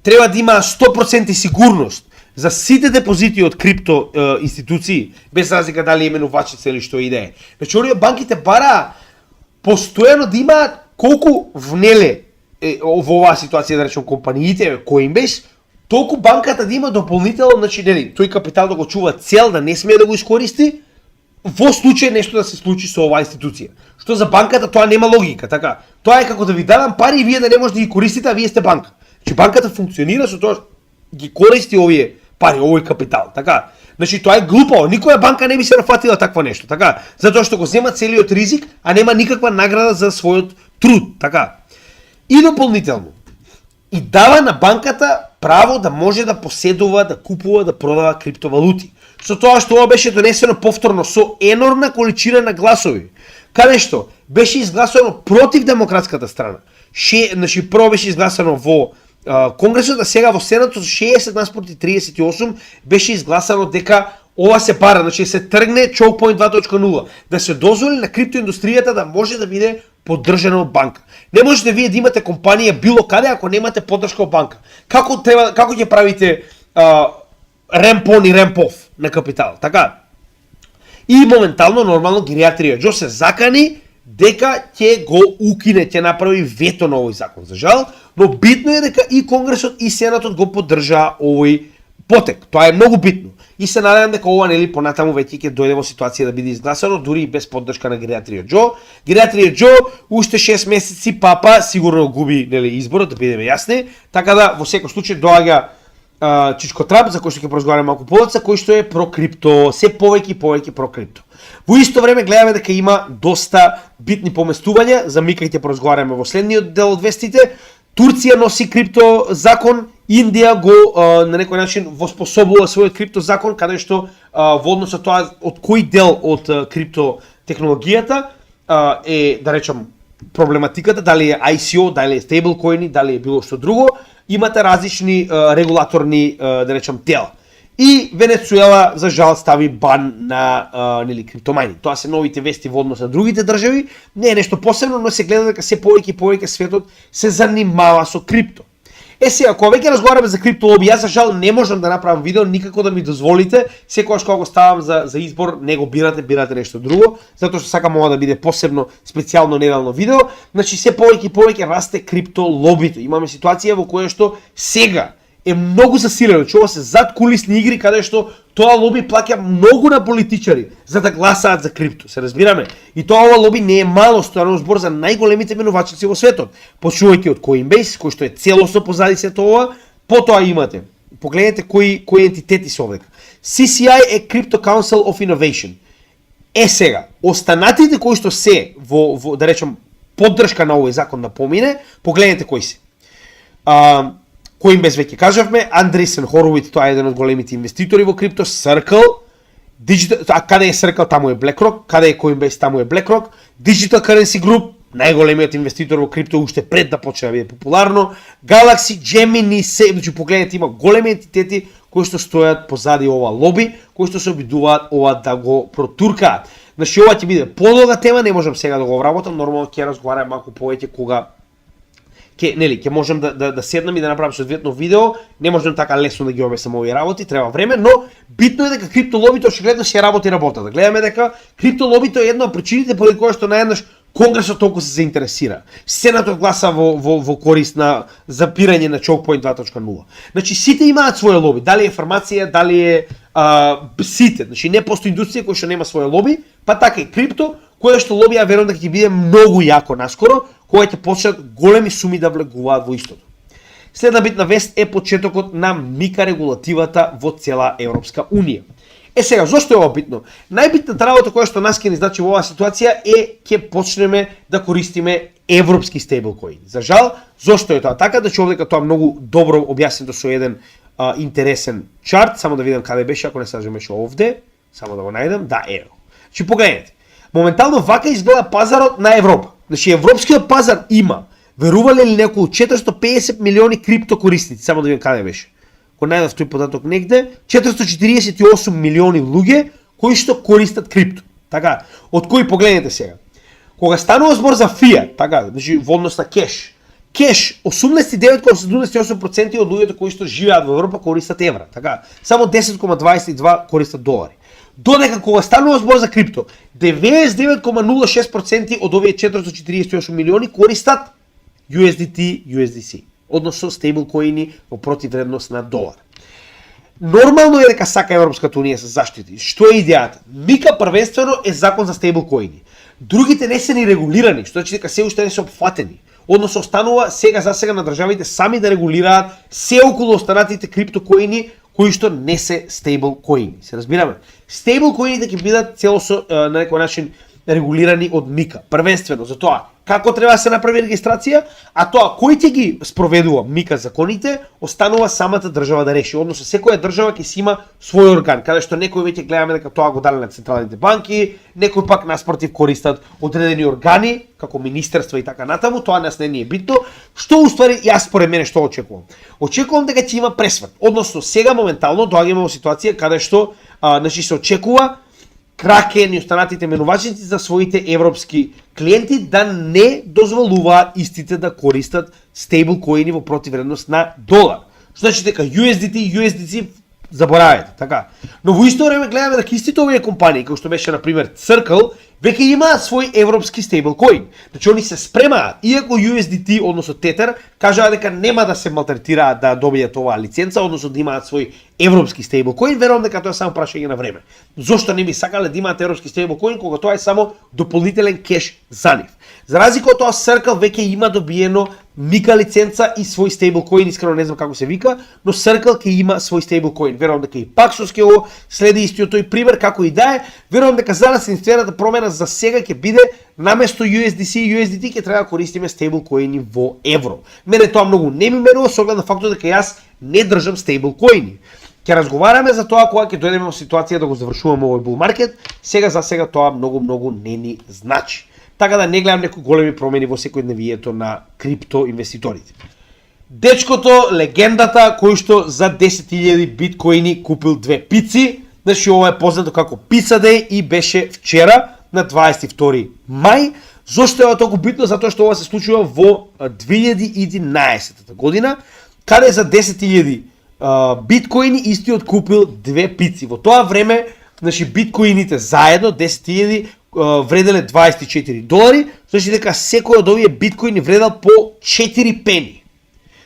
треба да има 100% сигурност за сите депозити од крипто институции, без разлика дали именувачица или што и да е. Значи, оние банките бара постојано да имаат колку внеле во оваа ситуација, да речем, компаниите, Coinbase, толку банката да има дополнително, значи, нели, тој капитал да го чува цел, да не смее да го искористи, во случај нешто да се случи со оваа институција. Што за банката тоа нема логика, така. Тоа е како да ви дадам пари и вие да не можете да ги користите, а вие сте банка. Значи банката функционира со тоа ги користи овие пари, овој капитал, така. Значи тоа е глупаво, никоја банка не би се нафатила такво нешто, така. Затоа што го зема целиот ризик, а нема никаква награда за својот труд, така. И дополнително, и дава на банката право да може да поседува, да купува, да продава криптовалути. Со тоа што ова беше донесено повторно со енормна количина на гласови, каде што беше изгласано против демократската страна. Значи прво беше изгласано во Конгресот, а сега во Сенатот 60:38 беше изгласано дека ова се пара, значи се тргне Choke Point 2.0, да се дозволи на криптоиндустријата да може да биде поддржана од банка. Не можете вие да имате компанија било каде ако немате поддршка од банка. Како ќе правите ramp on и ramp off на капитал, така? И моментално нормално гериатрија Џо се закани дека ќе го укине, ќе направи вето на овој закон. За жал, но битно е дека и Конгресот и Сенатот го поддржаа овој потек. Тоа е многу битно. И се надевам дека ова нели понатаму веќе ќе дојде во ситуација да биде изгласано дури и без поддршка на гериатрија Џо. Гериатрија Џо уште 6 месеци папа сигурно губи нели изборот, да бидеме јасни, така да во секој случај доаѓа Чичко Трап, за кој што ќе поразговараме малку подоцна, кој што е про крипто, се повеќе и повеќе про крипто. Во исто време гледаме дека има доста битни поместувања, за мика ќе поразговараме во следниот дел од вестите. Турција носи крипто закон, Индија го на некој начин воспособува својот крипто закон, каде што во однос на тоа од кој дел од крипто технологијата е, да речам, проблематиката, дали е ICO, дали е стейблкоини, дали е било што друго, имате различни регулаторни, да речам, тела. И Венецуела, за жал, стави бан на нели, криптомајни. Тоа се новите вести во однос на другите држави. Не е нешто посебно, но се гледа дека се повеќе и повеќе светот се занимава со крипто. Сега, кога веќе разговараме за крипто лоби, јас за жал не можам да направам видео, никако да ми дозволите, секогаш кога го ставам за избор, не го бирате нешто друго, затоа што сакам ова да биде посебно, специјално неделно видео. Значи, се повеќе и повеќе расте крипто лобито. Имаме ситуација во која што сега е многу засилено, че ова се зад кулисни игри, каде што тоа лоби плаќа многу на политичари за да гласаат за крипто, се разбираме. И тоа ова лоби не е мало, стојано збор за најголемите менувачници во светот. Почнувајќи од Coinbase, кој што е целосно позади сето ова, потоа имате. Погледнете кои ентитети се овде. CCI е Crypto Council of Innovation. Сега, останатите кои што се во да речем поддршка на овој закон да помине, погледнете кои се. Coinbase веќе кажавме, Andreessen Horowitz, тоа е еден од големите инвеститори во крипто, Circle, каде е Circle, таму е BlackRock, каде е Coinbase, таму е BlackRock, Digital Currency Group, најголемиот инвеститор во крипто уште пред да почне да биде популарно, Galaxy, Gemini, значи погледнете, има големи ентитети кои што стојат позади ова лоби, кои што се обидуваат ова да го протуркаат. Значи ова ќе биде подолга тема, не можам сега да го вработам, нормално ќе разговарам малку повеќе кога ќе можам да седнам и да направам соодветно видео, не можам така лесно да ги обяснам овие работи, треба време, но битно е дека криптолобито очигледно ќе работи работата. Гледаме дека криптолобито е една од причините поради која што наеднаш Конгресот толку се заинтересира. Сенатот гласа во корист на запирање на Choke Point 2.0. Значи сите имаат своја лоби, дали е фармација, дали е сите, значи не постои индустрија која што нема своја лоби, па така и крипто, која што лоби ја верувам дека ќе биде многу јако наскоро, кога ќе почнат големи суми да влегуваат во истото. Следна битна вест е почетокот на мика регулативата во цела Европска Унија. Сега, зошто е ова битно? Најбитната работа која што нас ќе ни значи во оваа ситуација е ќе почнеме да користиме европски стейблкоини. За жал, зошто е тоа така? Да че овдека тоа многу добро објаснето со еден интересен чарт, само да видам каде беше, ако не се беше овде, само да го најдам, да, ево. Значи погледнете, моментално вака изгледа пазарот на Европа. Значи европскиот пазар има, верувале ли неколку 450 милиони крипто корисници, само да видам каде беше. Ако најдав тој податок негде, 448 милиони луѓе кои што користат крипто. Така, од кои погледнете сега. Кога станува збор за фиат, така, значи во однос на кеш, 89,78% од луѓето кои што живеат во Европа користат евра, така. Само 10,22 користат долари. Додека кога станува збор за крипто, 99,06% од овие 448 милиони користат USDT, USDC, односно стейблкоини во противредност на долар. нормално е дека сака Европската унија се заштити. Што е идејата? Мика првенствено е закон за стейблкоини. Другите не се ни регулирани, што значи дека се уште не се опфатени. Односно останува за сега на државите сами да регулираат се околу останатите криптокоини кои што не се стейблкоини. Се разбираме? Стейблкоините ќе бидат целосно на некој начин регулирани од Мика. Првенствено за тоа како треба да се направи регистрација, а тоа кој ќе ги спроведува Мика законите, останува самата држава да реши. Односно секоја држава ќе си има свој орган, каде што некои веќе гледаме дека тоа го дали на централните банки, некои пак наспротив користат одредени органи, како министерства и така натаму, тоа нас не ни е битно. Што уствари јас според мене што очекувам? Очекувам дека ќе има пресврт. Односно сега моментално доаѓаме во ситуација каде што значи се очекува Кракен и останатите менувачници за своите европски клиенти да не дозволуваат истите да користат стейблкоини во противредност на долар. Што значи дека USDT заборавете, така. Но во исто време гледаме дека истите овие компании, како што беше на пример Circle, веќе имаат свој европски стейблкоин. Значи они се спремаат, иако USDT, односно Tether, кажаа дека нема да се малтретираат да добијат оваа лиценца, односно да имаат свој европски стейблкоин, верувам дека тоа е само прашање на време. Зошто не би сакале да имаат европски стейблкоин кога тоа е само дополнителен кеш за нив? За разлика од тоа, Circle веќе има добиено Мика лиценца и свој стейблкоин, искрено не знам како се вика, но Circle ќе има свој стейблкоин. Верувам дека и Paxos ќе го следи истиот тој пример, како и да е. Верувам дека за нас единствената промена за сега ќе биде наместо USDC и USDT ќе треба да користиме стейблкоини во евро. Мене тоа многу не ми мерува со оглед на фактот дека јас не држам стейблкоини. Ќе разговараме за тоа кога ќе дојдеме во ситуација да го завршуваме овој bull market. Сега за сега тоа многу не ни значи. Така да не гледам некои големи промени во секојдневието на крипто инвеститорите. Дечкото, легендата, кој што за 10.000 биткоини купил 2 пици, значи ова е познато како Pizza Day и беше вчера на 22 мај. Зошто е толку битно? Затоа што ова се случува во 2011 година, каде за 10.000 биткоини истиот купил 2 пици. Во тоа време, значи биткоините заедно 10.000 вределе $24, значи дека секој од овие биткоини вредел по 4 пени.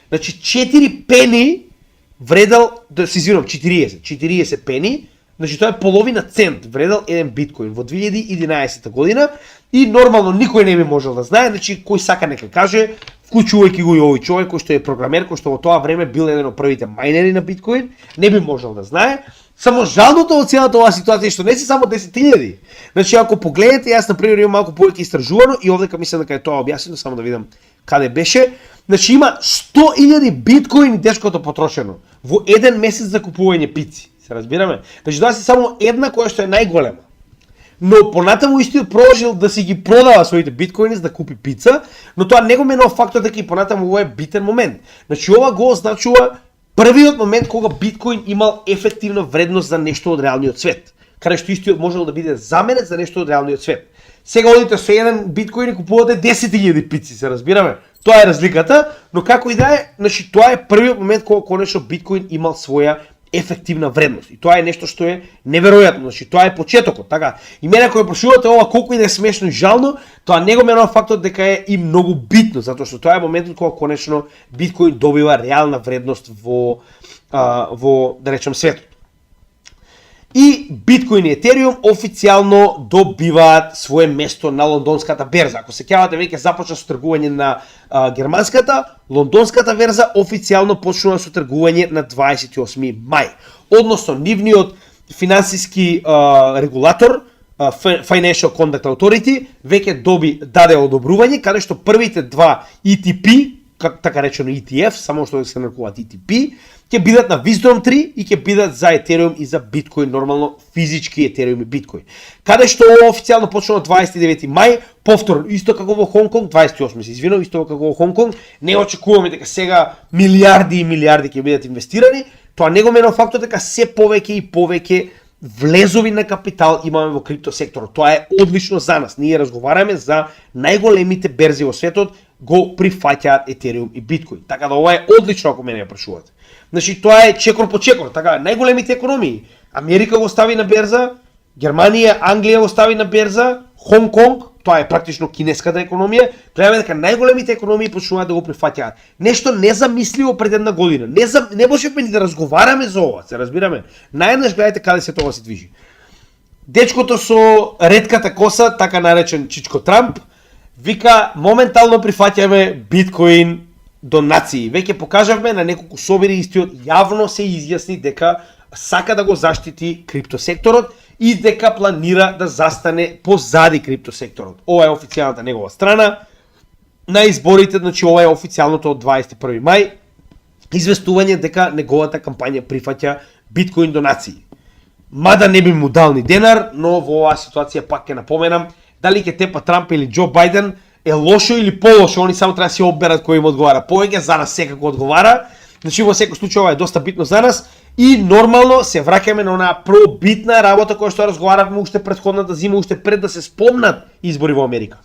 Значи 4 пени вредел, да се извинувам, 40 пени, значи тоа е половина цент вредел еден биткоин во 2011 година и нормално никој не би можел да знае, значи кој сака нека каже, вклучувајќи го и овој човек кој што е програмер, кој што во тоа време бил еден од првите мајнери на биткоин, не би можел да знае. Само жалното од целата оваа ситуација што не се само 10.000. Значи ако погледнете, јас на пример имам малку повеќе истражувано и овдека мислам дека е тоа објаснено, само да видам каде беше. Значи има 100.000 биткоини дечкото потрошено во еден месец за купување пици. Се разбираме? Значи тоа се само една која што е најголема. Но понатаму истиот продолжил да си ги продава своите биткоини за да купи пица, но тоа не го менува фактот дека и понатаму ова е битен момент. Значи ова го означува првиот момент кога биткоин имал ефективна вредност за нешто од реалниот свет, каде што истиот можел да биде заменет за нешто од реалниот свет. Сега одите со еден биткоин и купувате 10.000 пици, се разбираме. Тоа е разликата, но како и да е, значи тоа е првиот момент кога конечно биткоин имал своја ефективна вредност. И тоа е нешто што е неверојатно, значи тоа е почетокот, така. И мене кога прашувате ова колку и да е смешно и жално, тоа не го менува фактот дека е и многу битно, затоа што тоа е моментот кога конечно биткоин добива реална вредност во да речем светот. И биткоин и етериум официјално добиваат свое место на лондонската берза. Ако се сеќавате, веќе започна со тргување на германската, лондонската берза официјално почнува со тргување на 28 мај. Односно, нивниот финансиски регулатор, Financial Conduct Authority, веќе даде одобрување, каде што првите два ETP, така речено ETF, само што се нарекуваат ETP, ќе бидат на Wisdom 3 и ќе бидат за Ethereum и за Bitcoin, нормално физички Ethereum и Bitcoin. Каде што ова официјално почнува 29 мај, повторно, исто како во Хонг Конг, 28 се извинувам, исто како во Хонг Конг, не очекуваме дека сега милиарди и милиарди ќе бидат инвестирани, тоа не го менува фактот дека се повеќе и повеќе влезови на капитал имаме во крипто секторот. Тоа е одлично за нас. Ние разговараме за најголемите берзи во светот, го прифаќаат Ethereum и Bitcoin. Така да ова е одлично ако мене ја прашувате. Значи тоа е чекор по чекор, така најголемите економии. Америка го стави на берза, Германија, Англија го стави на берза, Хонг Конг, тоа е практично кинеската економија, гледаме дека најголемите економии почнуваат да го прифаќаат. Нешто незамисливо пред една година. Не можевме ни да разговараме за ова, се разбираме. Наеднаш гледате каде се тоа се движи. Дечкото со ретката коса, така наречен Чичко Трамп, вика моментално прифаќаме биткоин до нации. Веќе покажавме на неколку собери истиот јавно се изјасни дека сака да го заштити криптосекторот и дека планира да застане позади криптосекторот. Ова е официјалната негова страна. На изборите, значи ова е официјалното од 21 мај, известување дека неговата кампања прифаќа биткоин до нации. Мада не би му дал ни денар, но во оваа ситуација пак ќе напоменам, дали ќе тепа Трамп или Џо Бајден е лошо или полошо, они само треба да си одберат кој им одговара повеќе, за нас секако одговара. Значи во секој случај ова е доста битно за нас и нормално се враќаме на онаа пробитна работа која што разговаравме уште претходната зима, уште пред да се спомнат избори во Америка.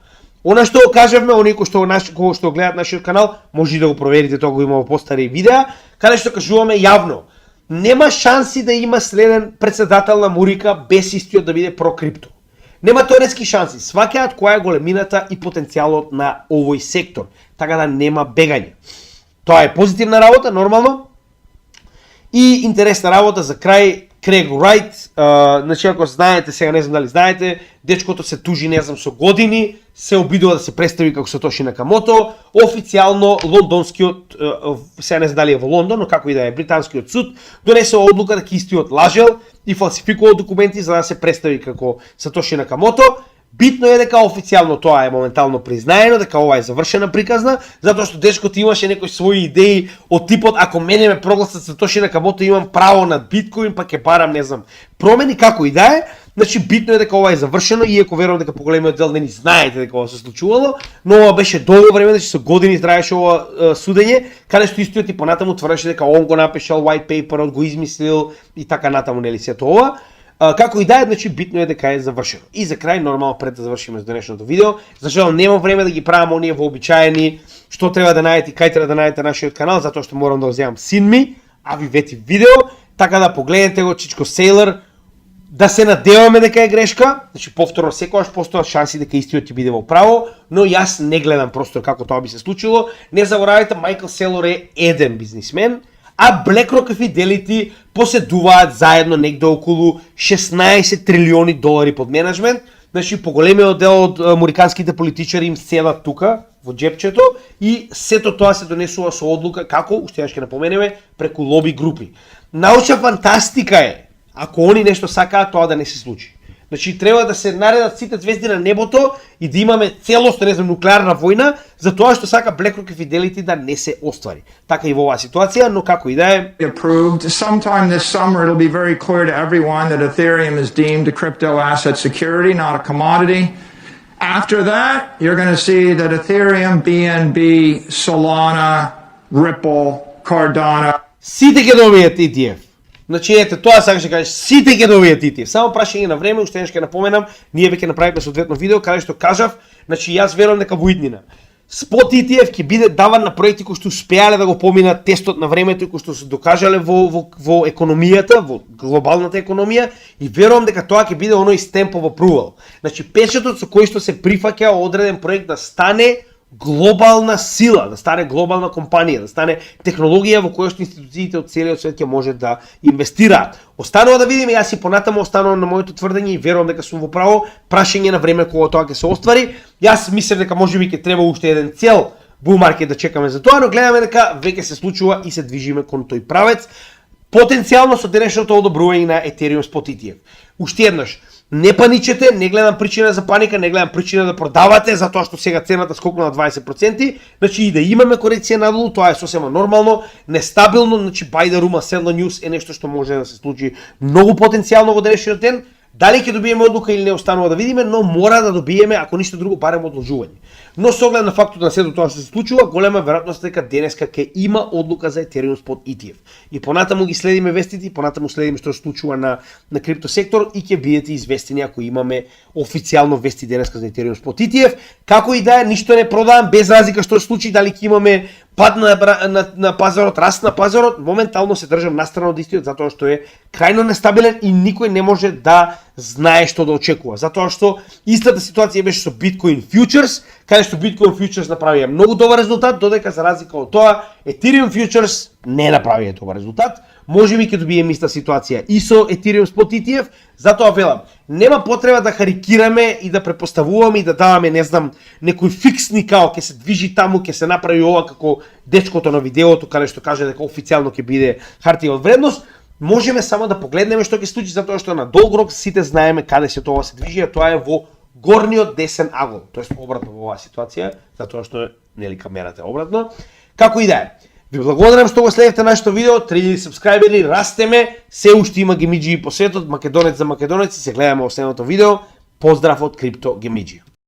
Она што кажавме, оние кои што гледаат нашиот канал, може и да го проверите, тоа го има во постари видеа, каде што кажуваме јавно. Нема шанси да има следен председател на Мурика без истиот да биде про-крипто. Нема теоретски шанси, сваќаат која е големината и потенцијалот на овој сектор, така да нема бегање. Тоа е позитивна работа, нормално. И интересна работа за крај, Крейг Райт, значи ако знаете, сега не знам дали знаете, дечкото се тужи, не знам, со години, се обидува да се представи како Сатоши Накамото, официјално лондонскиот, сега не знам дали е во Лондон, но како и да е, британскиот суд, донесе одлука дека истиот лажел и фалсификувал документи за да се представи како Сатоши Накамото. Битно е дека официјално тоа е моментално признаено, дека ова е завршена приказна, затоа што дечкото имаше некои своји идеи од типот ако мене ме прогласат Сатоши Накамото имам право на биткоин, па ќе барам, не знам, промени како и да е. Значи битно е дека ова е завршено, иако верувам дека поголемиот дел не ни знаете дека ова се случувало, но ова беше долго време, значи со години траеше ова судење, каде што истиот и понатаму тврдеше дека он го напишал white paper, го измислил и така натаму, нели сето ова. Како и да е, значи битно е дека е завршено. И за крај, нормално пред да завршиме с денешното видео, зашто немам време да ги правам оние вообичаени што треба да најдете и кај треба да најдете нашиот канал, затоа што морам да го земам син ми, а ви вети видео, така да погледнете го Чичко Сейлор, да се надеваме дека е грешка, значи повторно секогаш постојат шанси дека истиот ќе биде во право, но јас не гледам просто како тоа би се случило. Не заборавајте, Майкл Сейлор е еден бизнисмен, а BlackRock и Fidelity поседуваат заедно негде околу 16 трилиони долари под менеджмент. Значи поголемиот дел од американските политичари им седат тука во џепчето и сето тоа се донесува со одлука како, уште ќе напоменеме, преку лоби групи. Научна фантастика е ако они нешто сакаат тоа да не се случи. Значи треба да се наредат сите звезди на небото и да имаме целосно, не знам, нуклеарна војна за тоа што сака BlackRock и Fidelity да не се оствари. Така и во оваа ситуација, но како и да е. Approved. Sometime this summer it'll be very clear to everyone that Ethereum is deemed a crypto asset security, not a commodity. After that, you're going to see that Ethereum, BNB, Solana, Ripple, Cardano. Сите ќе добијат ETF. Значи ете тоа сакаш да кажеш, сите ќе добијат ETF. Само прашање на време, уште ќе напоменам, ние веќе направивме соодветно видео каде што кажав, значи јас верувам дека во иднина спот ETF ќе биде даван на проекти кои што успеале да го поминат тестот на времето и кои што се докажале во економијата, во глобалната економија и верувам дека тоа ќе биде оној stamp of approval. Значи печатот со кој што се прифаќа одреден проект да стане глобална сила, да стане глобална компанија, да стане технологија во која што институциите од целиот свет ќе може да инвестираат. Останува да видиме, јас и понатаму останувам на моето тврдење и верувам дека сум во право, прашање на време кога тоа ќе се оствари. Јас мислам дека можеби ќе треба уште еден цел bull market да чекаме за тоа, но гледаме дека веќе се случува и се движиме кон тој правец. Потенцијално со денешното одобрување на Ethereum Spot ETF. Уште еднаш, не паничете, не гледам причина за паника, не гледам причина да продавате, затоа што сега цената скокна на 20%, значи и да имаме корекција надолу, тоа е сосема нормално, нестабилно, значи buy the rumor, sell the news е нешто што може да се случи многу потенцијално во денешниот ден. Дали ќе добиеме одлука или не останува да видиме, но мора да добиеме, ако ништо друго, барем одложување. Но со оглед на фактот на сето тоа што се случува, голема веројатност дека денеска ќе има одлука за Ethereum Spot ETF. И понатаму ги следиме вестите, и понатаму следиме што се случува на крипто сектор и ќе бидете известени ако имаме официјално вести денеска за Ethereum Spot ETF. Како и да е, ништо не продавам без разлика што се случи, дали ќе имаме пад на пазарот, раст на пазарот, моментално се држам настрана од истиот затоа што е крајно нестабилен и никој не може да знае што да очекува. Затоа што истата ситуација беше со Bitcoin Futures, каде што Bitcoin Futures направија многу добар резултат, додека за разлика од тоа Ethereum Futures не направија добар резултат. Можеби ќе добиеме иста ситуација и со Ethereum Spot ETF, затоа велам, нема потреба да харикираме и да препоставуваме и да даваме, не знам, некои фиксни као ќе се движи таму, ќе се направи ова како дечкото на видеото каде што каже дека официјално ќе биде хартија од вредност. Можеме само да погледнеме што ќе случи, затоа што на долг рок сите знаеме каде се тоа се движи, а тоа е во горниот десен агол, тоест обратно во оваа ситуација, затоа што нели камерата е обратно. Како и да е. Ви благодарам што го следевте нашето видео, 3000 сабскрајбери, растеме, се уште има гемиџи по светот, македонец за македонец, и се гледаме во следното видео. Поздрав од Крипто Гемиџи.